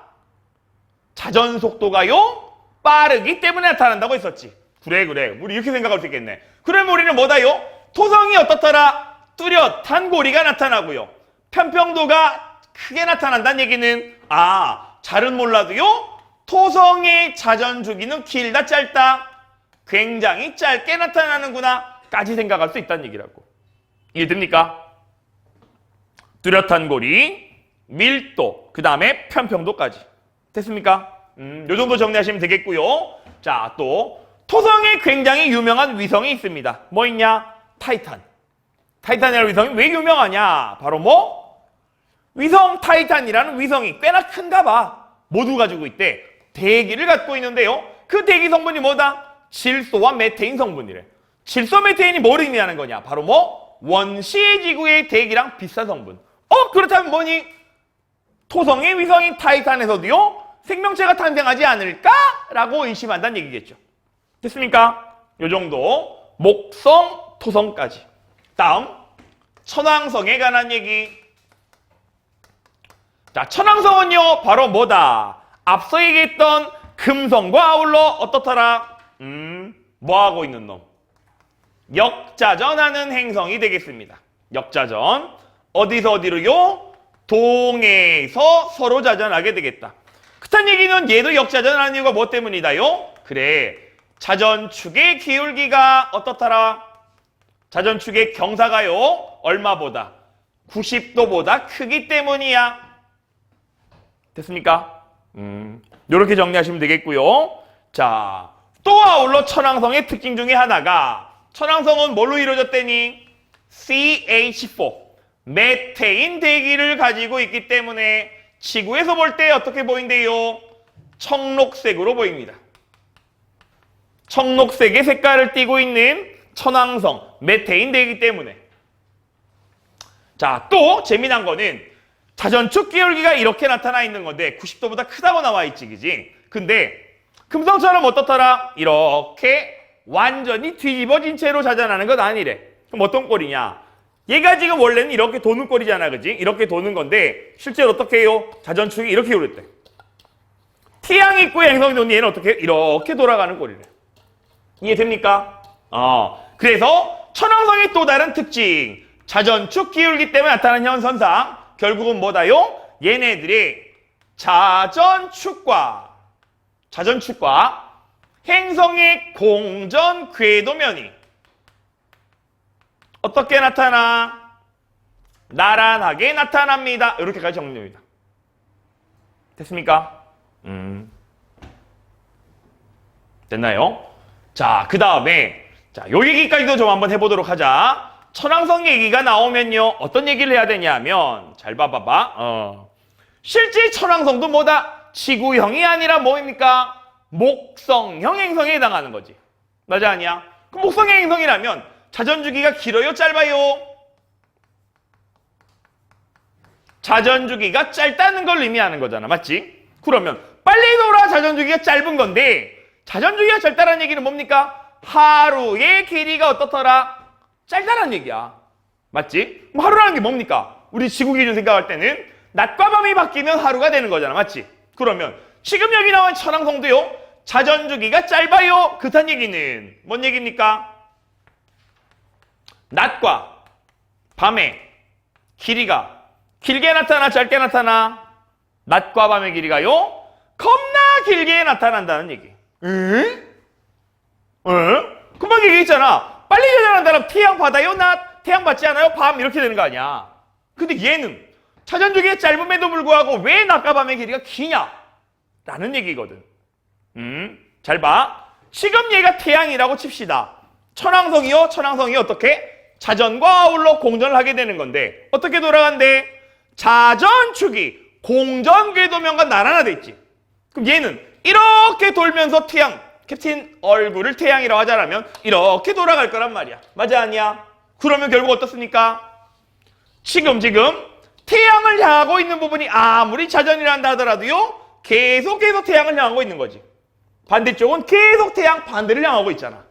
자전 속도가요, 빠르기 때문에 나타난다고 했었지. 그래. 우리 이렇게 생각할 수 있겠네. 그러면 우리는 뭐다요? 토성이 어떻더라? 뚜렷한 고리가 나타나고요, 편평도가 크게 나타난다는 얘기는, 잘은 몰라도요, 토성의 자전 주기는 길다 짧다? 굉장히 짧게 나타나는구나 까지 생각할 수 있다는 얘기라고. 이해됩니까? 뚜렷한 고리, 밀도, 그 다음에 편평도까지. 됐습니까? 요 정도 정리하시면 되겠고요. 자, 또 토성에 굉장히 유명한 위성이 있습니다. 뭐 있냐? 타이탄. 타이탄이라는 위성이 왜 유명하냐? 바로 위성 타이탄이라는 위성이 꽤나 큰가 봐. 모두 가지고 있대. 대기를 갖고 있는데요, 그 대기 성분이 뭐다? 질소와 메테인 성분이래. 질소, 메테인이 뭘 의미하는 거냐? 바로 원시 지구의 대기랑 비슷한 성분. 그렇다면 뭐니? 토성의 위성인 타이탄에서도요, 생명체가 탄생하지 않을까라고 의심한다는 얘기겠죠. 됐습니까? 요 정도 목성, 토성까지. 다음 천왕성에 관한 얘기. 자, 천왕성은요, 바로 뭐다? 앞서 얘기했던 금성과 아울러 어떻더라? 뭐 하고 있는 놈? 역자전하는 행성이 되겠습니다. 역자전. 어디서 어디로요? 동에서 서로 자전하게 되겠다. 그딴 얘기는 얘도 역자전하는 이유가 뭐 때문이다요? 그래, 자전축의 기울기가 어떻더라? 자전축의 경사가요, 얼마보다? 90도보다 크기 때문이야. 됐습니까? 요렇게 정리하시면 되겠고요. 자, 또 아울러 천왕성의 특징 중에 하나가 천왕성은 뭘로 이루어졌대니? CH4 메테인 대기를 가지고 있기 때문에 지구에서 볼 때 어떻게 보인대요? 청록색으로 보입니다. 청록색의 색깔을 띠고 있는 천왕성 메테인 대기 때문에. 자, 또 재미난 거는 자전축 기울기가 이렇게 나타나 있는 건데 90도보다 크다고 나와 있지, 그지? 근데 금성처럼 어떻더라? 이렇게 완전히 뒤집어진 채로 자전하는 건 아니래. 그럼 어떤 꼴이냐? 얘가 지금 원래는 이렇게 도는 꼴이잖아, 그지? 이렇게 도는 건데 실제로 어떻게 해요? 자전축이 이렇게 돌렸대. 태양 입구에 행성이 도는 얘는 어떻게 해요? 이렇게 돌아가는 꼴이래. 이해됩니까? 그래서 천왕성의 또 다른 특징, 자전축 기울기 때문에 나타나는 현상상 결국은 뭐다요? 얘네들의 자전축과 행성의 공전 궤도면이 어떻게 나타나? 나란하게 나타납니다. 이렇게까지 정리됩니다. 됐습니까? 됐나요? 자, 그 다음에 요 얘기까지도 좀 한번 해보도록 하자. 천왕성 얘기가 나오면요, 어떤 얘기를 해야 되냐면, 잘 봐봐봐. 실제 천왕성도 뭐다? 지구형이 아니라 뭐입니까? 목성형 행성에 해당하는 거지. 맞아, 아니야? 그럼 목성형 행성이라면 자전주기가 길어요, 짧아요? 자전주기가 짧다는 걸 의미하는 거잖아, 맞지? 그러면 빨리 돌아 자전주기가 짧은 건데, 자전주기가 짧다는 얘기는 뭡니까? 하루의 길이가 어떻더라? 짧다는 얘기야. 맞지? 그럼 하루라는 게 뭡니까? 우리 지구 기준 생각할 때는 낮과 밤이 바뀌면 하루가 되는 거잖아. 맞지? 그러면 지금 여기 나온 천왕성도요, 자전주기가 짧아요. 그렇다는 얘기는 뭔 얘기입니까? 낮과 밤의 길이가 길게 나타나 짧게 나타나? 낮과 밤의 길이가요, 겁나 길게 나타난다는 얘기. 응? 금방 얘기했잖아. 빨리 자전한다면 태양 받아요? 낮? 태양 받지 않아요? 밤? 이렇게 되는 거 아니야. 근데 얘는 자전주기의 짧음에도 불구하고 왜 낮과 밤의 길이가 기냐? 라는 얘기거든. 잘 봐. 지금 얘가 태양이라고 칩시다. 천왕성이 어떻게? 자전과 아울러 공전을 하게 되는 건데 어떻게 돌아간대? 자전축이 공전 궤도면과 나란하돼 있지. 그럼 얘는 이렇게 돌면서 캡틴 얼굴을 태양이라고 하자라면 이렇게 돌아갈 거란 말이야. 맞아, 아니야? 그러면 결국 어떻습니까? 지금 태양을 향하고 있는 부분이 아무리 자전이란다 하더라도요, 계속해서 태양을 향하고 있는 거지. 반대쪽은 계속 태양 반대를 향하고 있잖아.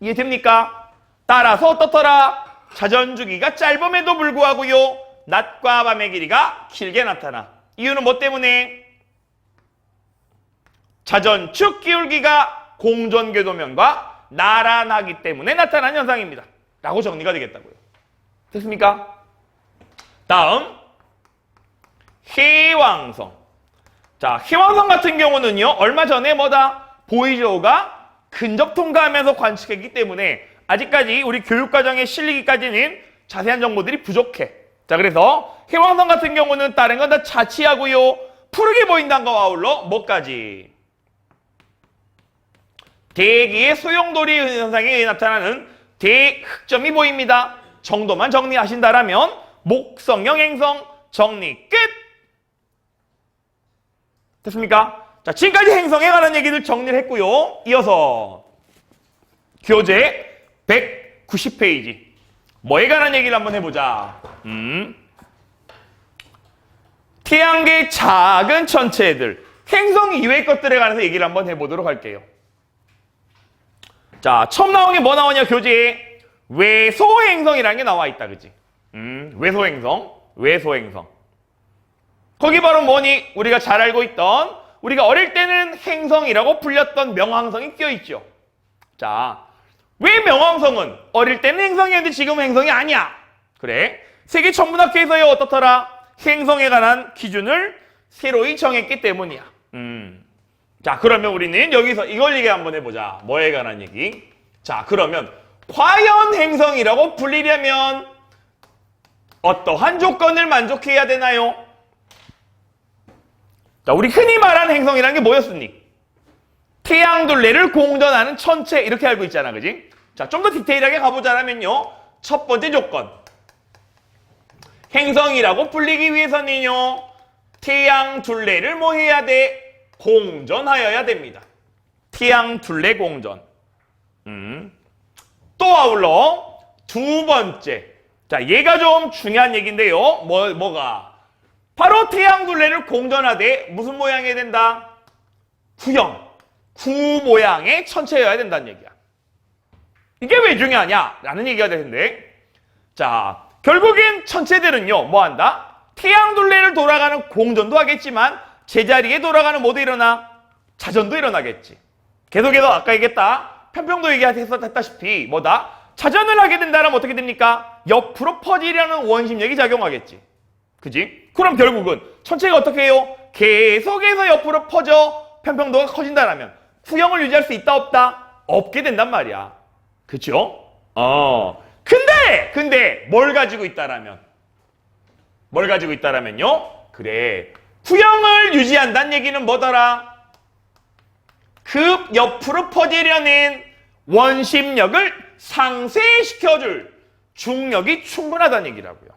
이해됩니까? 따라서 어떻더라? 자전주기가 짧음에도 불구하고요, 낮과 밤의 길이가 길게 나타나. 이유는 뭐 때문에? 자전축 기울기가 공전궤도면과 나란하기 때문에 나타난 현상입니다. 라고 정리가 되겠다고요. 됐습니까? 다음, 해왕성. 자, 해왕성 같은 경우는요, 얼마 전에 보이저우가 근접 통과하면서 관측했기 때문에 아직까지 우리 교육과정에 실리기까지는 자세한 정보들이 부족해. 자, 그래서 해왕성 같은 경우는 다른 건 다 자치하고요, 푸르게 보인다는 거와 아울러 뭐까지? 대기의 소용돌이 현상에 나타나는 대흑점이 보입니다. 정도만 정리하신다라면 목성형 행성 정리 끝! 됐습니까? 자, 지금까지 행성에 관한 얘기들 정리를 했고요. 이어서 교재 190페이지 뭐에 관한 얘기를 한번 해보자. 태양계 작은 천체들, 행성 이외의 것들에 관해서 얘기를 한번 해보도록 할게요. 자, 처음 나온 게 뭐 나오냐, 교재에? 외소행성이라는 게 나와 있다, 그지? 외소행성. 거기 바로 뭐니? 우리가 잘 알고 있던, 우리가 어릴 때는 행성이라고 불렸던 명왕성이 껴있죠. 자, 왜 명왕성은 어릴 때는 행성이었는데 지금은 행성이 아니야? 그래, 세계 천문학회에서요, 어떻더라? 행성에 관한 기준을 새로이 정했기 때문이야. 자, 그러면 우리는 여기서 이걸 얘기 한번 해보자. 뭐에 관한 얘기? 자, 그러면 과연 행성이라고 불리려면 어떠한 조건을 만족해야 되나요? 자, 우리 흔히 말하는 행성이라는 게 뭐였습니까? 태양둘레를 공전하는 천체 이렇게 알고 있잖아, 그지? 자, 좀 더 디테일하게 가보자면요. 첫 번째 조건. 행성이라고 불리기 위해서는요. 태양둘레를 뭐 해야 돼? 공전하여야 됩니다. 태양둘레 공전. 또 아울러 두 번째. 자, 얘가 좀 중요한 얘기인데요. 뭐가? 바로 태양둘레를 공전하되 무슨 모양이 된다? 구형, 구 모양의 천체여야 된다는 얘기야. 이게 왜 중요하냐? 라는 얘기가 되는데, 자, 결국엔 천체들은요, 뭐 한다? 태양둘레를 돌아가는 공전도 하겠지만 제자리에 돌아가는 뭐도 일어나? 자전도 일어나겠지. 계속해서 아까 얘기했다. 편평도 얘기했다시피 뭐다? 자전을 하게 된다면 어떻게 됩니까? 옆으로 퍼지려는 원심력이 작용하겠지. 그지? 그럼 결국은 천체가 어떻게 해요? 계속해서 옆으로 퍼져 편평도가 커진다라면 구형을 유지할 수 있다 없다? 없게 된단 말이야. 그쵸? 근데 뭘 가지고 있다라면? 뭘 가지고 있다라면요? 그래, 구형을 유지한다는 얘기는 뭐더라? 급 옆으로 퍼지려는 원심력을 상쇄시켜줄 중력이 충분하다는 얘기라고요.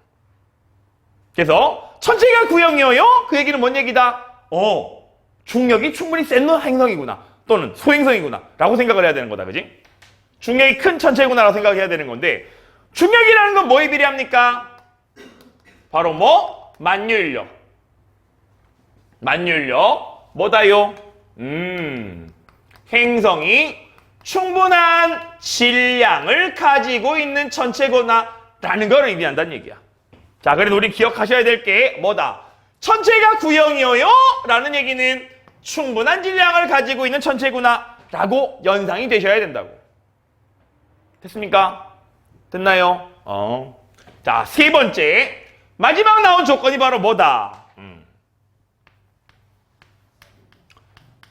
그래서 천체가 구형이어요? 그 얘기는 뭔 얘기다? 중력이 충분히 센 행성이구나, 또는 소행성이구나 라고 생각을 해야 되는 거다, 그지? 중력이 큰 천체구나 라고 생각해야 되는 건데, 중력이라는 건 뭐에 비례합니까? 바로 뭐? 만유인력. 만유인력 뭐다요? 행성이 충분한 질량을 가지고 있는 천체구나 라는 걸 의미한다는 얘기야. 자, 그래도 우리 기억하셔야 될 게 뭐다? 천체가 구형이어요? 라는 얘기는 충분한 질량을 가지고 있는 천체구나 라고 연상이 되셔야 된다고. 됐습니까? 됐나요? 자, 세 번째. 마지막 나온 조건이 바로 뭐다?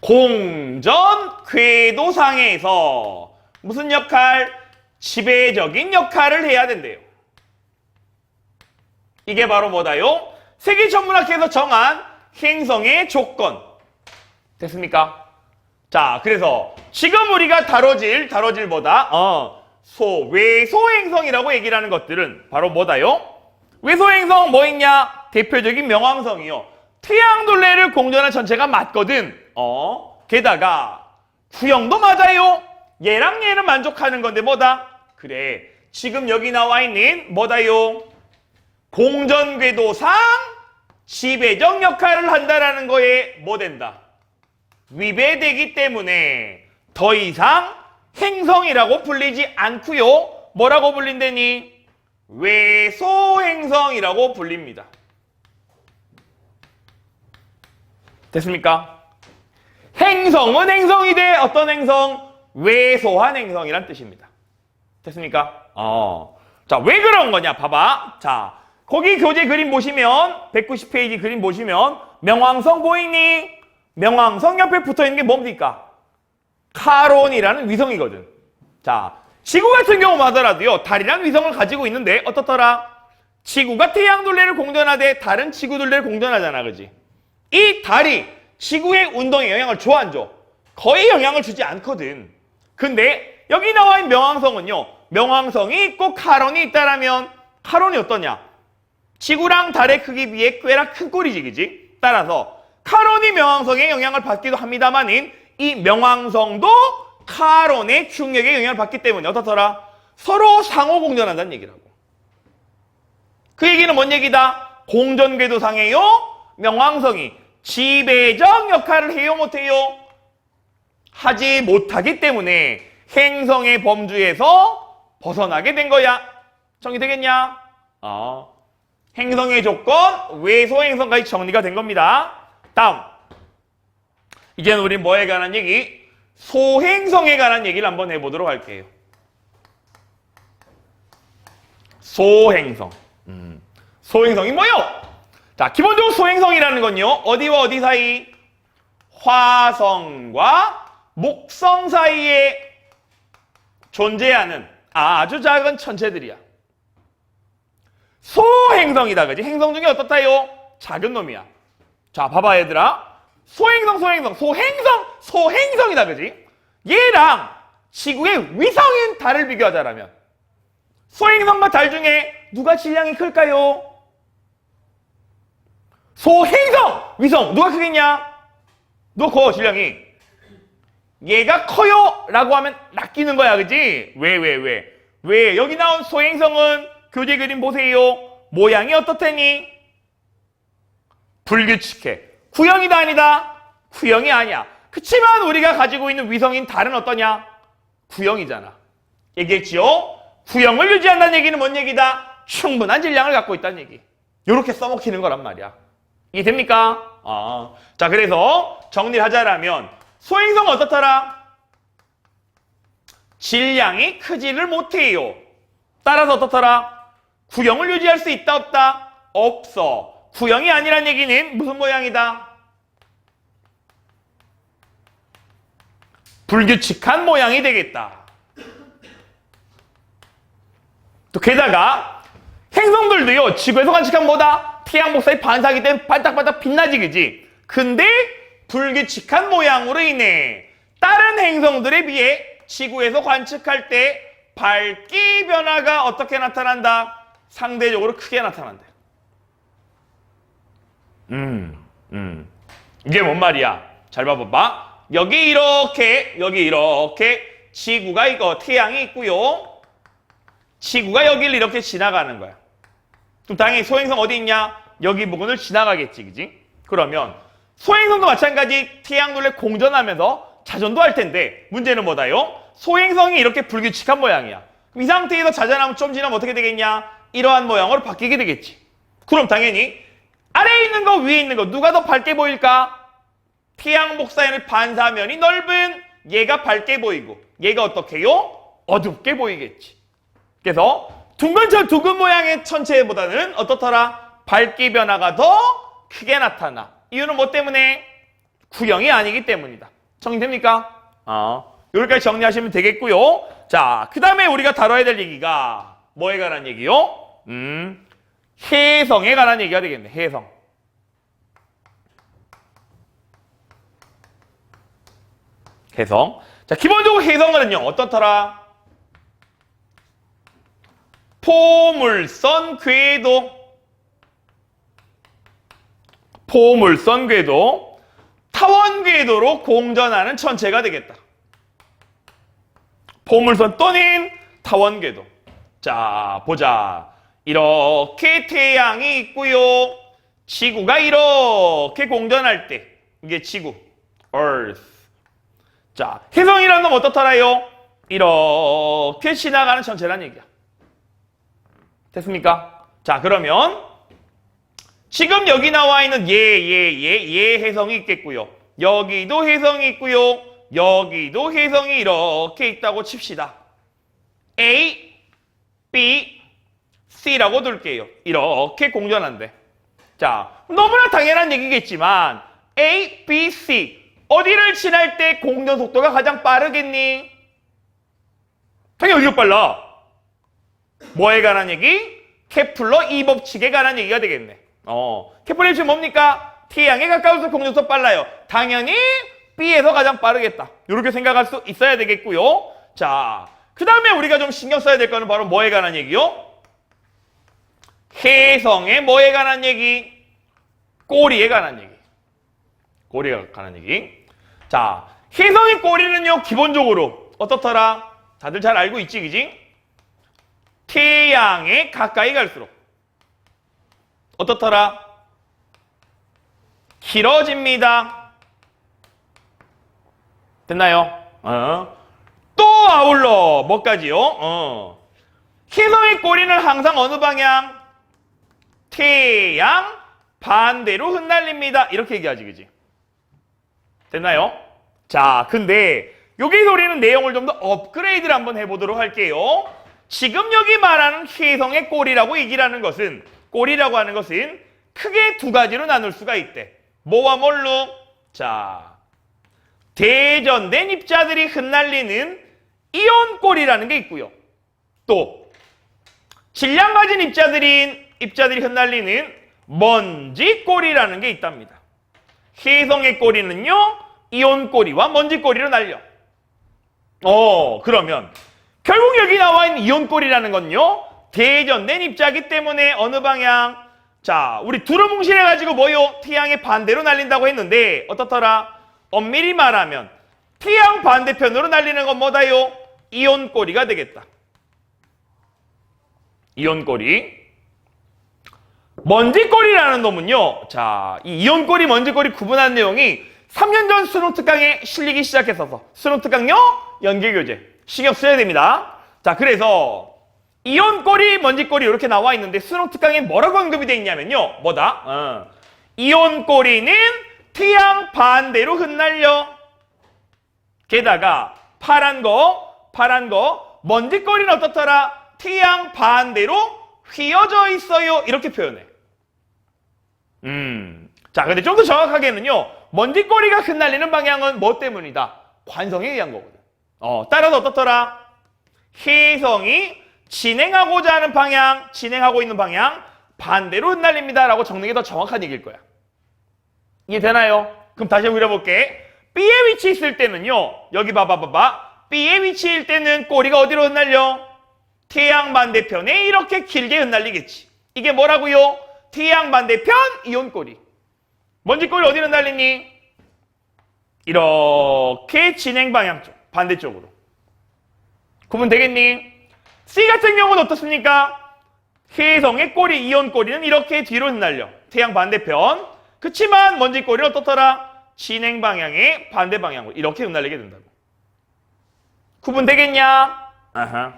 공전 궤도상에서 무슨 역할? 지배적인 역할을 해야 된대요. 이게 바로 뭐다요? 세계천문학회에서 정한 행성의 조건. 됐습니까? 자, 그래서 지금 우리가 다뤄질 뭐다? 외소행성이라고 얘기를 하는 것들은 바로 뭐다요? 외소행성 뭐 있냐? 대표적인 명왕성이요. 태양둘레를 공전한 천체가 맞거든. 게다가 구형도 맞아요. 얘랑 얘는 만족하는 건데 뭐다? 그래, 지금 여기 나와 있는 뭐다요? 공전궤도상 지배적 역할을 한다라는 거에 뭐 된다? 위배되기 때문에 더 이상 행성이라고 불리지 않고요. 뭐라고 불린다니? 외소행성이라고 불립니다. 됐습니까? 행성은 행성이 돼. 어떤 행성? 외소한 행성이란 뜻입니다. 됐습니까? 자, 왜 그런 거냐? 봐봐. 자, 거기 교재 그림 보시면 190페이지 그림 보시면 명왕성 보이니? 명왕성 옆에 붙어있는 게 뭡니까? 카론이라는 위성이거든. 자, 지구 같은 경우만 하더라도요, 달이라는 위성을 가지고 있는데 어떻더라? 지구가 태양둘레를 공전하되 달은 지구둘레를 공전하잖아, 그지? 이 달이 지구의 운동에 영향을 줘, 안 줘? 거의 영향을 주지 않거든. 근데 여기 나와 있는 명왕성은요, 명왕성이 있고 카론이 있다라면 카론이 어떠냐? 지구랑 달의 크기 비해 꽤나 큰 꼴이지, 그지? 따라서 카론이 명왕성에 영향을 받기도 합니다만은 이 명왕성도 카론의 중력에 영향을 받기 때문에 어떻더라? 서로 상호 공전한다는 얘기라고. 그 얘기는 뭔 얘기다? 공전궤도상에요, 명왕성이 지배적 역할을 해요, 못해요? 하지 못하기 때문에 행성의 범주에서 벗어나게 된 거야. 정리되겠냐? 행성의 조건, 외소행성까지 정리가 된 겁니다. 다음. 이제는 우리 뭐에 관한 얘기? 소행성에 관한 얘기를 한번 해보도록 할게요. 소행성. 소행성이 뭐요? 자, 기본적으로 소행성이라는 건요, 어디와 어디 사이? 화성과 목성 사이에 존재하는 아주 작은 천체들이야. 소행성이다, 그지? 행성 중에 어떻다요? 작은 놈이야. 자, 봐봐, 얘들아. 소행성이다, 그지? 얘랑 지구의 위성인 달을 비교하자라면 소행성과 달 중에 누가 질량이 클까요? 소행성! 위성 누가 크겠냐? 누가 커 질량이? 얘가 커요! 라고 하면 낚이는 거야, 그지? 왜? 여기 나온 소행성은 교재 그림 보세요. 모양이 어떻다니? 불규칙해. 구형이다 아니다? 구형이 아니야. 그치만 우리가 가지고 있는 위성인 달은 어떠냐? 구형이잖아. 얘기했지요? 구형을 유지한다는 얘기는 뭔 얘기다? 충분한 질량을 갖고 있다는 얘기. 요렇게 써먹히는 거란 말이야. 이해됩니까? 자, 그래서 정리를 하자라면 소행성은 어떻더라? 질량이 크지를 못해요. 따라서 어떻더라? 구형을 유지할 수 있다 없다? 없어. 구형이 아니란 얘기는 무슨 모양이다? 불규칙한 모양이 되겠다. 또 게다가 행성들도요, 지구에서 관측한 뭐다? 태양 복사의 반사하기 때문에 반짝반짝 빛나지, 그지? 근데 불규칙한 모양으로 인해 다른 행성들에 비해 지구에서 관측할 때 밝기 변화가 어떻게 나타난다? 상대적으로 크게 나타난다. 이게 뭔 말이야? 잘 봐봐봐. 여기 이렇게 지구가 태양이 있고요. 지구가 여기를 이렇게 지나가는 거야. 그럼 당연히 소행성 어디 있냐? 여기 부분을 지나가겠지, 그지? 그러면 소행성도 마찬가지 태양둘레 공전하면서 자전도 할 텐데 문제는 뭐다요? 소행성이 이렇게 불규칙한 모양이야. 이 상태에서 자전하면 좀 지나면 어떻게 되겠냐? 이러한 모양으로 바뀌게 되겠지. 그럼 당연히 아래에 있는 거 위에 있는 거 누가 더 밝게 보일까? 태양 복사에는 반사면이 넓은 얘가 밝게 보이고 얘가 어떻게 해요? 어둡게 보이겠지. 그래서 둥근 모양의 천체보다는 어떻더라? 밝기 변화가 더 크게 나타나. 이유는 뭐 때문에? 구형이 아니기 때문이다. 정리됩니까? 여기까지 정리하시면 되겠고요. 자, 그 다음에 우리가 다뤄야 될 얘기가 뭐에 관한 얘기요? 해성에 관한 얘기가 되겠네. 해성. 해성. 자, 기본적으로 해성은요, 어떻더라? 포물선 궤도, 타원 궤도로 공전하는 천체가 되겠다. 포물선 또는 타원 궤도. 자, 보자. 이렇게 태양이 있고요. 지구가 이렇게 공전할 때 이게 지구, Earth. 자, 해성이라는 놈 어떻더라요? 이렇게 지나가는 천체란 얘기야. 됐습니까? 자, 그러면 지금 여기 나와 있는 얘 해성이 있겠고요. 여기도 해성이 있고요. 여기도 해성이 이렇게 있다고 칩시다. A, B, C라고 둘게요. 이렇게 공전한대. 자, 너무나 당연한 얘기겠지만 A, B, C 어디를 지날 때 공전 속도가 가장 빠르겠니? 당연히 어디가 빨라? 뭐에 관한 얘기? 케플러 2법칙에 관한 얘기가 되겠네. 케플러 2법칙은 뭡니까? 태양에 가까울수록 공전 속도가 빨라요. 당연히 B에서 가장 빠르겠다. 이렇게 생각할 수 있어야 되겠고요. 자, 그 다음에 우리가 좀 신경 써야 될 거는 바로 뭐에 관한 얘기요? 해성의 뭐에 관한 얘기? 꼬리에 관한 얘기. 꼬리에 관한 얘기. 자, 해성의 꼬리는요, 기본적으로 어떻더라? 다들 잘 알고 있지, 그지? 태양에 가까이 갈수록 어떻더라? 길어집니다. 됐나요? 또 아울러 뭐까지요? 해성의 꼬리는 항상 어느 방향? 태양 반대로 흩날립니다. 이렇게 얘기하지, 그지? 됐나요? 자, 근데 여기서 우리는 내용을 좀 더 업그레이드를 한번 해보도록 할게요. 지금 여기 말하는 해성의 꼬리라고 얘기하는 것은, 꼬리라고 하는 것은 크게 두 가지로 나눌 수가 있대. 뭐와 뭘로? 자, 대전된 입자들이 흩날리는 이온 꼬리라는 게 있고요. 또 질량 가진 입자들이 흩날리는 먼지 꼬리라는 게 있답니다. 혜성의 꼬리는요, 이온 꼬리와 먼지 꼬리로 날려. 그러면 결국 여기 나와 있는 이온 꼬리라는 건요, 대전된 입자기 때문에 어느 방향? 자, 우리 두루뭉실해가지고 뭐요? 태양의 반대로 날린다고 했는데 어떻더라? 엄밀히 말하면 태양 반대편으로 날리는 건 뭐다요? 이온 꼬리가 되겠다. 이온 꼬리. 먼지 꼬리라는 놈은요, 자, 이 이온 꼬리, 먼지 꼬리 구분한 내용이 3년 전 수능 특강에 실리기 시작했어서 수능 특강요 연계교재 신경 써야 됩니다. 자, 그래서 이온 꼬리, 먼지 꼬리 이렇게 나와 있는데 수능 특강에 뭐라고 언급이 되어 있냐면요, 뭐다? 이온 꼬리는 태양 반대로 흩날려. 게다가 파란 거, 먼지 꼬리는 어떻더라? 태양 반대로 휘어져 있어요. 이렇게 표현해. 자, 근데 좀 더 정확하게는요, 먼지 꼬리가 흩날리는 방향은 뭐 때문이다? 관성에 의한 거거든. 따라서 어떻더라? 혜성이 진행하고자 하는 방향, 진행하고 있는 방향 반대로 흩날립니다 라고 적는 게 더 정확한 얘기일 거야. 이해되나요? 그럼 다시 한번 그려볼게. B에 위치해 있을 때는요, 여기 봐봐. B에 위치일 때는 꼬리가 어디로 흩날려? 태양 반대편에 이렇게 길게 흩날리겠지. 이게 뭐라고요? 태양 반대편 이온 꼬리. 먼지 꼬리 어디로 흩날리니? 이렇게 진행 방향 쪽, 반대쪽으로. 구분 되겠니? C 같은 경우는 어떻습니까? 혜성의 꼬리, 이온 꼬리는 이렇게 뒤로 흩날려. 태양 반대편. 그치만 먼지 꼬리는 어떻더라? 진행 방향의 반대 방향으로 이렇게 흩날리게 된다고. 구분 되겠냐? 아하.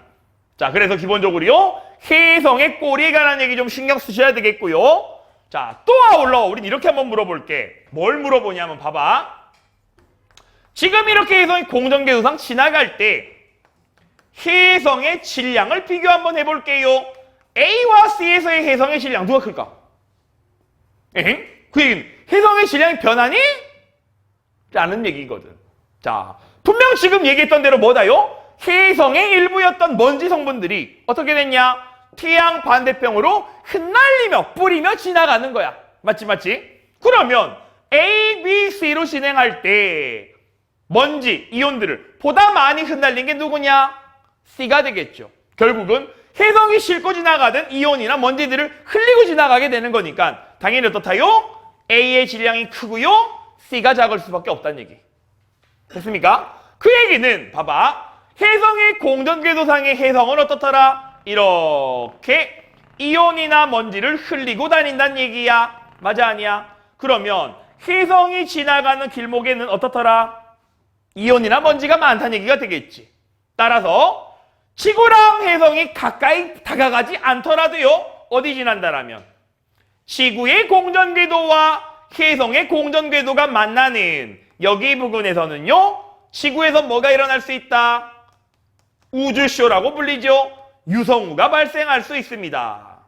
자, 그래서 기본적으로요, 혜성의 꼬리에 관한 얘기 좀 신경 쓰셔야 되겠고요. 자, 또 아울러 우린 이렇게 한번 물어볼게. 뭘 물어보냐면 봐봐. 지금 이렇게 혜성이 공전궤도상 지나갈 때 혜성의 질량을 비교 한번 해볼게요. A와 C에서의 혜성의 질량 누가 클까? 그 얘기는 혜성의 질량이 변하니? 라는 얘기거든. 자, 분명 지금 얘기했던 대로 뭐다요? 혜성의 일부였던 먼지 성분들이 어떻게 됐냐? 태양 반대편으로 흩날리며 뿌리며 지나가는 거야. 맞지? 그러면 A, B, C로 진행할 때 먼지, 이온들을 보다 많이 흩날린 게 누구냐? C가 되겠죠. 결국은 혜성이 싣고 지나가던 이온이나 먼지들을 흘리고 지나가게 되는 거니까 당연히 어떻다요? A의 질량이 크고요, C가 작을 수밖에 없다는 얘기. 됐습니까? 그 얘기는 봐봐. 혜성의 공전궤도상의 혜성은 어떻더라? 이렇게 이온이나 먼지를 흘리고 다닌다는 얘기야. 맞아, 아니야? 그러면 혜성이 지나가는 길목에는 어떻더라? 이온이나 먼지가 많다는 얘기가 되겠지. 따라서 지구랑 혜성이 가까이 다가가지 않더라도요, 어디 지난다라면 지구의 공전궤도와 혜성의 공전궤도가 만나는 여기 부근에서는요, 지구에서 뭐가 일어날 수 있다? 우주쇼라고 불리죠. 유성우가 발생할 수 있습니다.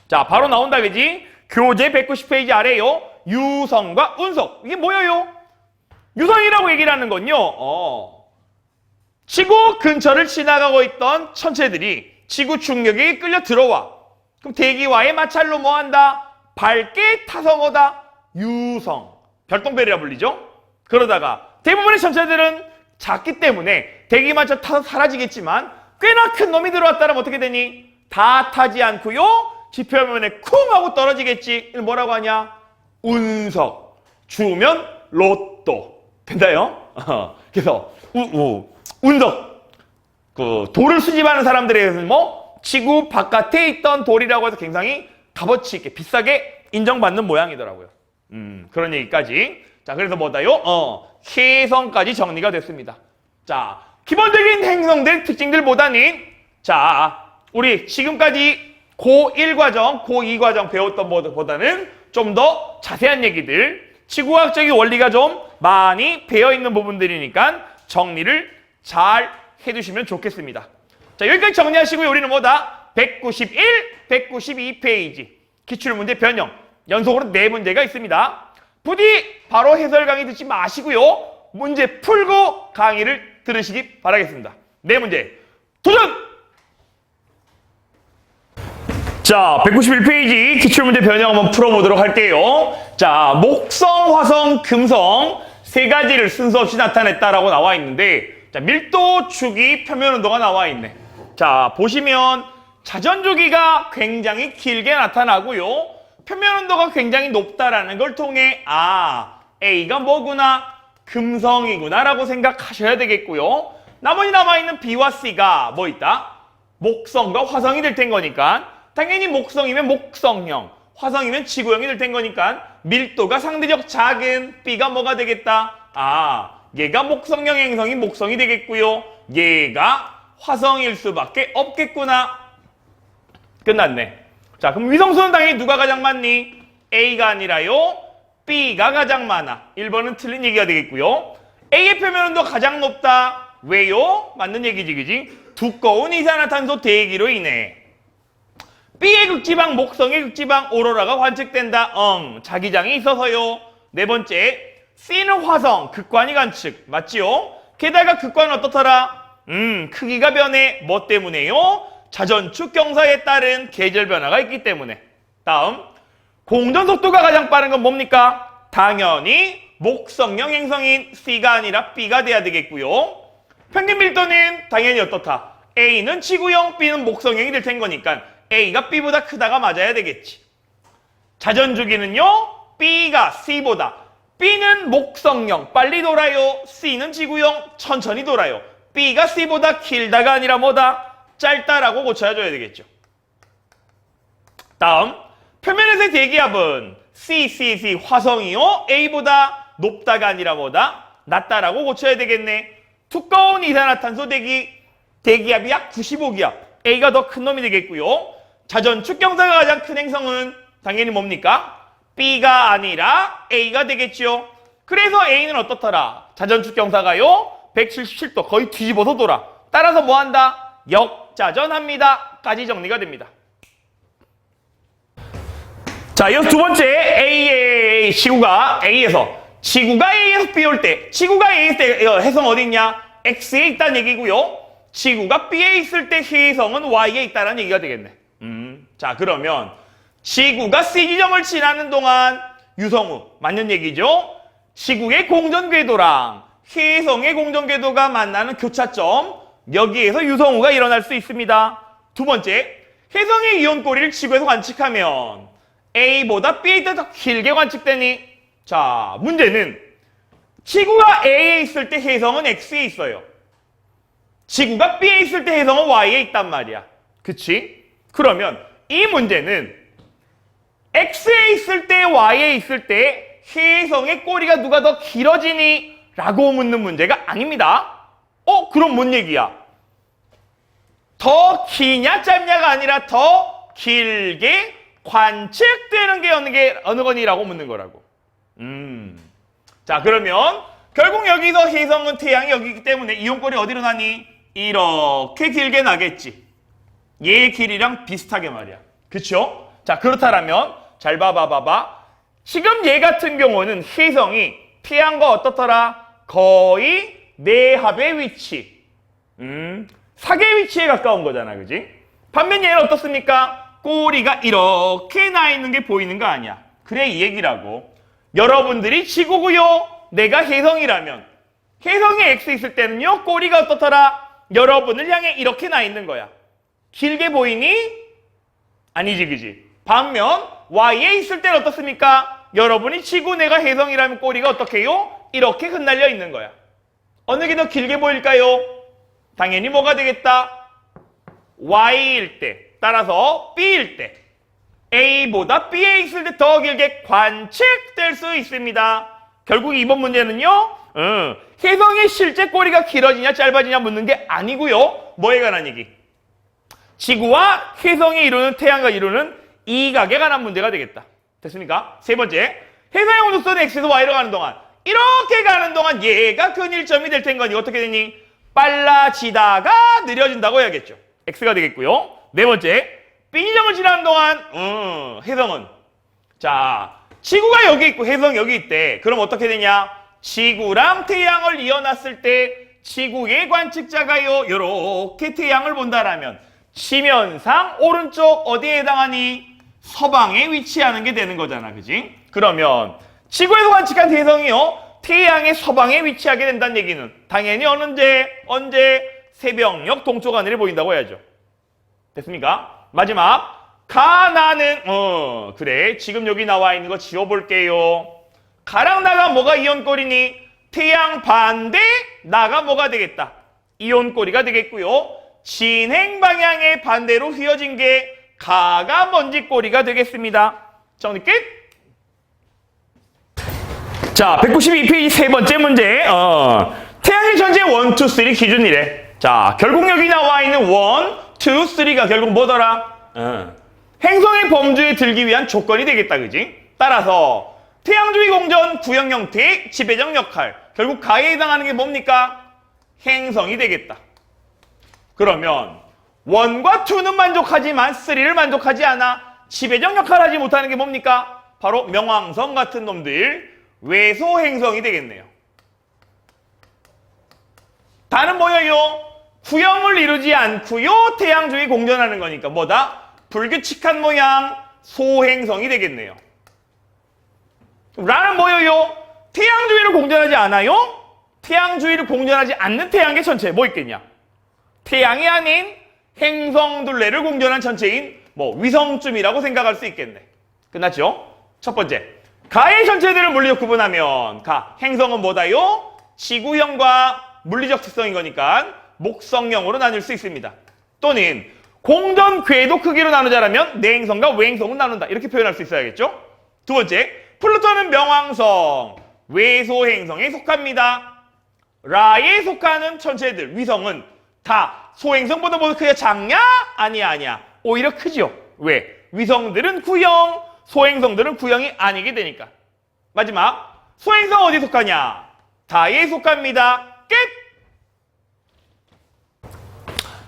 자, 바로 나온다, 그지? 교재 190페이지 아래요. 유성과 운석. 이게 뭐예요? 유성이라고 얘기를 하는 건요, 지구 근처를 지나가고 있던 천체들이 지구 중력에 끌려 들어와. 그럼 대기와의 마찰로 뭐한다? 밝게 타성어다. 유성. 별똥별이라 불리죠? 그러다가 대부분의 천체들은 작기 때문에 대기 마찰 타서 사라지겠지만 꽤나 큰 놈이 들어왔다면 어떻게 되니? 다 타지 않고요, 지표면에 쿵 하고 떨어지겠지. 이걸 뭐라고 하냐? 운석. 주우면 로또. 된다요? 그래서 운석. 그 돌을 수집하는 사람들에게는 뭐 지구 바깥에 있던 돌이라고 해서 굉장히 값어치 있게 비싸게 인정받는 모양이더라고요. 그런 얘기까지. 자, 그래서 뭐다요? 혜성까지 정리가 됐습니다. 자, 기본적인 행성들 특징들보다는, 자, 우리 지금까지 고1 과정, 고2 과정 배웠던 것보다는 좀 더 자세한 얘기들, 지구과학적인 원리가 좀 많이 배어있는 부분들이니까 정리를 잘 해두시면 좋겠습니다. 자, 여기까지 정리하시고요. 우리는 뭐다? 191, 192페이지 기출문제 변형 연속으로 4문제가 있습니다. 부디 바로 해설 강의 듣지 마시고요, 문제 풀고 강의를 들으시기 바라겠습니다. 4문제 도전! 자, 191페이지 기출문제 변형 한번 풀어보도록 할게요. 자, 목성, 화성, 금성 세 가지를 순서 없이 나타냈다라고 나와 있는데, 자, 밀도, 주기, 표면 온도가 나와 있네. 자, 보시면 자전주기가 굉장히 길게 나타나고요. 표면 온도가 굉장히 높다라는 걸 통해 A가 뭐구나? 금성이구나 라고 생각하셔야 되겠고요. 나머지 남아있는 B와 C가 뭐 있다? 목성과 화성이 될 텐 거니까 당연히 목성이면 목성형, 화성이면 지구형이 될 텐 거니까 밀도가 상대적 작은 B가 뭐가 되겠다? 얘가 목성형 행성이 목성이 되겠고요. 얘가 화성일 수밖에 없겠구나. 끝났네. 자, 그럼 위성수는 당연히 누가 가장 많니? A가 아니라요. B가 가장 많아. 1번은 틀린 얘기가 되겠고요. A의 표면 온도가 가장 높다. 왜요? 맞는 얘기지, 그지? 두꺼운 이산화탄소 대기로 인해. B의 극지방, 목성의 극지방, 오로라가 관측된다. 자기장이 있어서요. 네 번째, C는 화성, 극관이 관측. 맞지요? 게다가 극관은 어떻더라? 크기가 변해. 뭐 때문에요? 자전축 경사에 따른 계절 변화가 있기 때문에. 다음, 공전 속도가 가장 빠른 건 뭡니까? 당연히 목성형 행성인 C가 아니라 B가 돼야 되겠고요. 평균 밀도는 당연히 어떻다? A는 지구형, B는 목성형이 될 텐 거니까 A가 B보다 크다가 맞아야 되겠지. 자전주기는요, B가 C보다. B는 목성형, 빨리 돌아요. C는 지구형, 천천히 돌아요. B가 C보다 길다가 아니라 뭐다? 짧다라고 고쳐줘야 되겠죠. 다음, 표면에서의 대기압은 C 화성이요. A보다 높다가 아니라 뭐다? 낮다라고 고쳐야 되겠네. 두꺼운 이산화탄소 대기압이 약 95기압. A가 더 큰 놈이 되겠고요. 자전축 경사가 가장 큰 행성은 당연히 뭡니까? B가 아니라 A가 되겠죠. 그래서 A는 어떻더라? 자전축 경사가요. 177도 거의 뒤집어서 돌아. 따라서 뭐한다? 역자전합니다. 까지 정리가 됩니다. 자, 이어서 두 번째 지구가 A에서 B 올 때, 지구가 A에 있을 때 해성 어디 있냐? X에 있다는 얘기고요. 지구가 B에 있을 때 해성은 Y에 있다는 얘기가 되겠네. 자, 그러면 지구가 C 지점을 지나는 동안 유성우 맞는 얘기죠? 지구의 공전궤도랑 해성의 공전궤도가 만나는 교차점, 여기에서 유성우가 일어날 수 있습니다. 두 번째, 해성의 이온꼬리를 지구에서 관측하면 A보다 B에 있다 더 길게 관측되니? 자, 문제는 지구가 A에 있을 때 해성은 X에 있어요. 지구가 B에 있을 때 해성은 Y에 있단 말이야. 그치? 그러면 이 문제는 X에 있을 때 Y에 있을 때 해성의 꼬리가 누가 더 길어지니? 라고 묻는 문제가 아닙니다. 그럼 뭔 얘기야? 더 기냐 짧냐가 아니라 더 길게 관측되는 게 어느 거니라고 묻는 거라고. 자, 그러면 결국 여기서 해성은 태양이 여기기 때문에 이온꼴이 어디로 나니? 이렇게 길게 나겠지. 얘의 길이랑 비슷하게 말이야. 그쵸? 자, 그렇다면 잘 봐봐. 지금 얘 같은 경우는 해성이 태양과 어떻더라? 거의 내합의 위치. 사계의 위치에 가까운 거잖아. 그지? 반면 얘는 어떻습니까? 꼬리가 이렇게 나 있는 게 보이는 거 아니야. 그래, 이 얘기라고. 여러분들이 지구고요. 내가 해성이라면 해성이 X 있을 때는요. 꼬리가 어떻더라? 여러분을 향해 이렇게 나 있는 거야. 길게 보이니? 아니지, 그지? 반면 Y에 있을 때는 어떻습니까? 여러분이 지구, 내가 해성이라면 꼬리가 어떻게 해요? 이렇게 흩날려 있는 거야. 어느 게 더 길게 보일까요? 당연히 뭐가 되겠다? Y일 때, 따라서 B일 때, A보다 B에 있을 때 더 길게 관측될 수 있습니다. 결국 이번 문제는요, 해성의 실제 꼬리가 길어지냐 짧아지냐 묻는 게 아니고요. 뭐에 관한 얘기? 지구와 해성이 이루는, 태양과 이루는 이각에 관한 문제가 되겠다. 됐습니까? 세 번째, 해성의 온도선은 X에서 Y로 가는 동안, 이렇게 가는 동안 얘가 근일점이 될 텐 거니 어떻게 되니? 빨라지다가 느려진다고 해야겠죠. X가 되겠고요. 네 번째, B지점을 지나는 동안 해성은, 자, 지구가 여기 있고 해성이 여기 있대. 그럼 어떻게 되냐? 지구랑 태양을 이어놨을 때 지구의 관측자가요, 요렇게 태양을 본다라면 시면상 오른쪽 어디에 해당하니? 서방에 위치하는 게 되는 거잖아. 그지? 그러면 지구에서 관측한 대성이요. 태양의 서방에 위치하게 된다는 얘기는 당연히 언제? 새벽녘 동쪽 하늘에 보인다고 해야죠. 됐습니까? 마지막 가나는 그래 지금 여기 나와 있는 거 지워볼게요. 가랑 나가 뭐가 이온꼴이니? 태양 반대 나가 뭐가 되겠다? 이온꼴이가 되겠고요. 진행 방향의 반대로 휘어진 게 가가 먼지꼴이가 되겠습니다. 정리 끝? 자, 192페이지 세 번째 문제. 태양의 전체 1, 2, 3 기준이래. 자, 결국 여기 나와 있는 1, 2, 3가 결국 뭐더라? 행성의 범주에 들기 위한 조건이 되겠다. 그지? 따라서 태양주위 공전 구형 형태의 지배적 역할. 결국 가에 해당하는 게 뭡니까? 행성이 되겠다. 그러면 1과 2는 만족하지만 3를 만족하지 않아. 지배적 역할을 하지 못하는 게 뭡니까? 바로 명왕성 같은 놈들. 외소 행성이 되겠네요. 다는 뭐예요? 구형을 이루지 않고요. 태양 주위 공전하는 거니까 뭐다? 불규칙한 모양 소행성이 되겠네요. 라는 뭐예요? 태양 주위를 공전하지 않아요? 태양 주위를 공전하지 않는 태양계 전체 뭐 있겠냐? 태양이 아닌 행성 둘레를 공전한 전체인 위성쯤이라고 생각할 수 있겠네. 끝났죠? 첫 번째. 가의 전체들을 물리적 구분하면 행성은 뭐다요? 지구형과 물리적 특성인 거니까 목성형으로 나눌 수 있습니다. 또는 공전 궤도 크기로 나누자면 내행성과 외행성은 나눈다. 이렇게 표현할 수 있어야겠죠? 두 번째, 플루토는 명왕성, 외소행성에 속합니다. 라에 속하는 천체들, 위성은 다 소행성보다 모두 크기가 작냐? 아니야. 오히려 크죠. 왜? 위성들은 구형, 소행성들은 구형이 아니게 되니까. 마지막, 소행성 어디 속하냐? 다에 속합니다. 끝!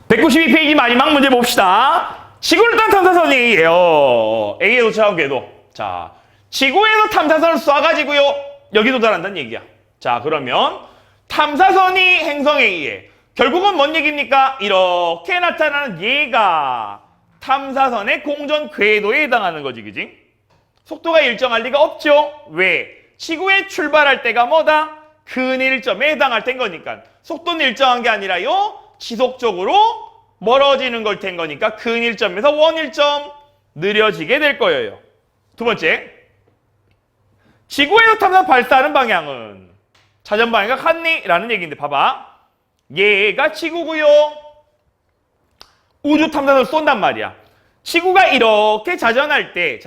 192페이지 마지막 문제 봅시다. 지구를 딴 탐사선이 A에 도착한 궤도. 자, 지구에서 탐사선을 쏴가지고요. 여기 도달한다는 얘기야. 자, 그러면 탐사선이 행성 A에 결국은 뭔 얘기입니까? 이렇게 나타나는 얘가 탐사선의 공전 궤도에 해당하는 거지, 그지? 속도가 일정할 리가 없죠? 왜? 지구에 출발할 때가 뭐다? 근일점에 해당할 텐 거니까. 속도는 일정한 게 아니라요. 지속적으로 멀어지는 걸 텐 거니까 근일점에서 원일점 느려지게 될 거예요. 두 번째. 지구에서 탐사 발사하는 방향은 자전 방향과 같니? 라는 얘기인데 봐봐. 얘가 지구고요. 우주 탐사선을 쏜단 말이야. 지구가 이렇게 자전할 때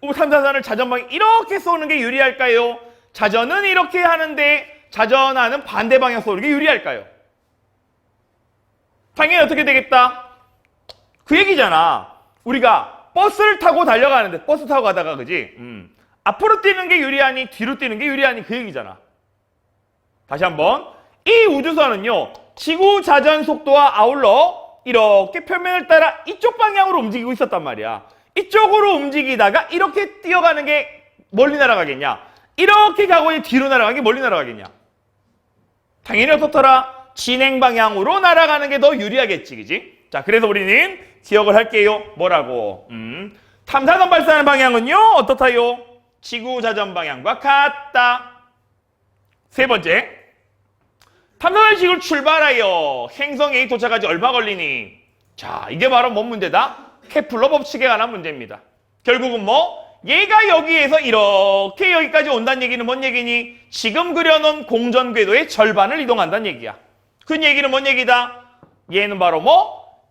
우주 탐사선을 자전 방향 이렇게 쏘는 게 유리할까요? 자전은 이렇게 하는데 자전하는 반대 방향 쏘는 게 유리할까요? 당연히 어떻게 되겠다? 그 얘기잖아. 우리가 버스를 타고 달려가는데 버스 타고 가다가 그지? 앞으로 뛰는 게 유리하니 뒤로 뛰는 게 유리하니 그 얘기잖아. 다시 한번. 이 우주선은요. 지구 자전 속도와 아울러 이렇게 표면을 따라 이쪽 방향으로 움직이고 있었단 말이야. 이쪽으로 움직이다가 이렇게 뛰어가는 게 멀리 날아가겠냐? 이렇게 가고 뒤로 날아가는 게 멀리 날아가겠냐? 당연히 어떻더라? 진행 방향으로 날아가는 게 더 유리하겠지, 그지? 자, 그래서 우리는 기억을 할게요. 뭐라고? 탐사선 발사하는 방향은요, 어떻다요? 지구 자전 방향과 같다. 세 번째, 탐사선이 지구를 출발하여 행성 A 도착하지 얼마 걸리니? 자, 이게 바로 뭔 문제다? 케플러 법칙에 관한 문제입니다. 결국은 얘가 여기에서 이렇게 여기까지 온다는 얘기는 뭔 얘기니? 지금 그려놓은 공전 궤도의 절반을 이동한다는 얘기야. 그 얘기는 뭔 얘기다? 얘는 바로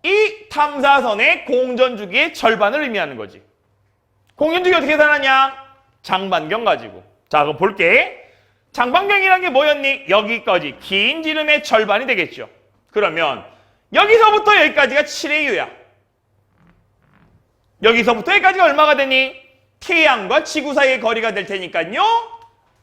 이 탐사선의 공전 주기의 절반을 의미하는 거지. 공전 주기 어떻게 계산하냐? 장반경 가지고. 자, 그럼 볼게. 장반경이란 게 뭐였니? 여기까지 긴 지름의 절반이 되겠죠. 그러면 여기서부터 여기까지가 7AU야. 여기서부터 여기까지가 얼마가 되니? 태양과 지구 사이의 거리가 될 테니까요.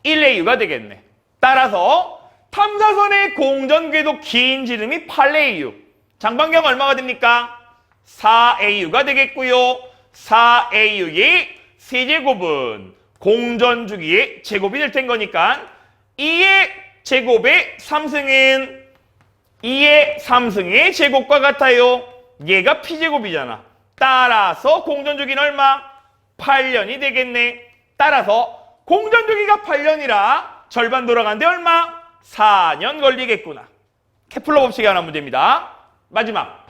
1AU가 되겠네. 따라서 탐사선의 공전 궤도 긴 지름이 8AU. 장반경 얼마가 됩니까? 4AU가 되겠고요. 4AU의 세제곱은 공전 주기의 제곱이 될 텐 거니까 2의 제곱의 3승은 2의 3승의 제곱과 같아요. 얘가 P제곱이잖아. 따라서 공전주기는 얼마? 8년이 되겠네. 따라서 공전주기가 8년이라 절반 돌아가는데 얼마? 4년 걸리겠구나. 케플러 법칙에 관한 문제입니다. 마지막.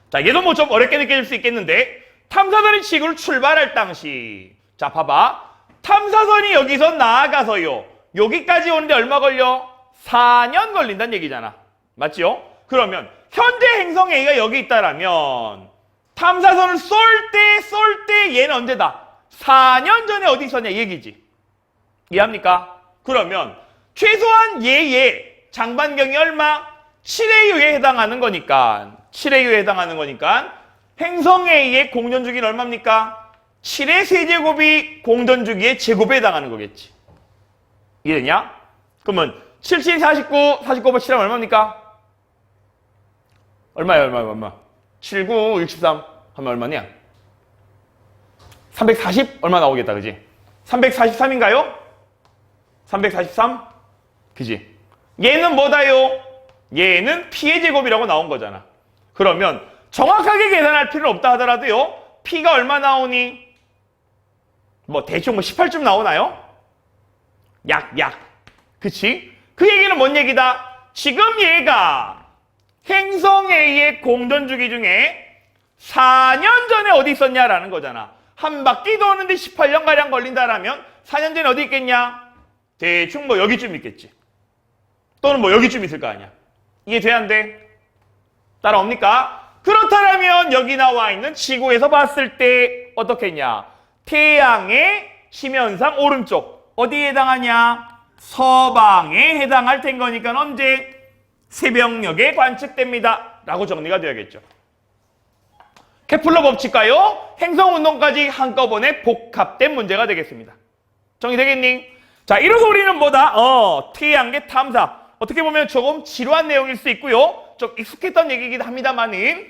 자, 얘도 뭐 좀 어렵게 느껴질 수 있겠는데 탐사선이 지구를 출발할 당시, 자 봐봐, 탐사선이 여기서 나아가서요 여기까지 오는데 얼마 걸려? 4년 걸린다는 얘기잖아. 맞죠? 그러면 현재 행성 A가 여기 있다라면 탐사선을 쏠 때 얘는 언제다? 4년 전에 어디 있었냐 이 얘기지. 이해합니까? 그러면 최소한 얘의 장반경이 얼마? 7AU에 해당하는 거니까, 7AU에 해당하는 거니까 행성 A의 공전주기는 얼마입니까? 7의 세제곱이 공전주기의 제곱에 해당하는 거겠지. 이해되냐? 그러면 7, 7, 49, 49번 7하면 얼마입니까? 얼마? 7, 9, 63 하면 얼마냐? 340? 얼마 나오겠다, 그지? 343인가요? 343? 그지? 얘는 뭐다요? 얘는 P의 제곱이라고 나온 거잖아. 그러면 정확하게 계산할 필요는 없다 하더라도요, P가 얼마 나오니? 뭐 대충 뭐 18쯤 나오나요? 약. 그치? 그 얘기는 뭔 얘기다? 지금 얘가 행성 A의 공전주기 중에 4년 전에 어디 있었냐라는 거잖아. 한 바퀴 도는데 18년가량 걸린다라면 4년 전에 어디 있겠냐? 대충 뭐 여기쯤 있겠지. 또는 뭐 여기쯤 있을 거 아니야. 이해돼 안 돼? 따라옵니까? 그렇다면 여기 나와 있는 지구에서 봤을 때 어떻겠냐? 태양의 심연상 오른쪽 어디에 해당하냐? 서방에 해당할 텐 거니까 언제? 새벽녘에 관측됩니다 라고 정리가 되어야겠죠. 케플러 법칙과요 행성운동까지 한꺼번에 복합된 문제가 되겠습니다. 정리되겠니? 자, 이래서 우리는 뭐다? 태양계 탐사. 어떻게 보면 조금 지루한 내용일 수 있고요, 좀 익숙했던 얘기이긴 합니다만은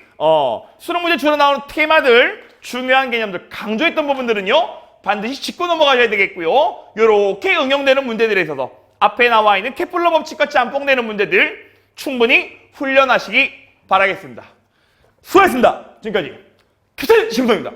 수능 문제 주로 나오는 테마들, 중요한 개념들, 강조했던 부분들은요 반드시 짚고 넘어가셔야 되겠고요, 요렇게 응용되는 문제들에 있어서 앞에 나와 있는 케플러 법칙과 짬뽕되는 문제들 충분히 훈련하시기 바라겠습니다. 수고하셨습니다. 지금까지 큐트 심성입니다.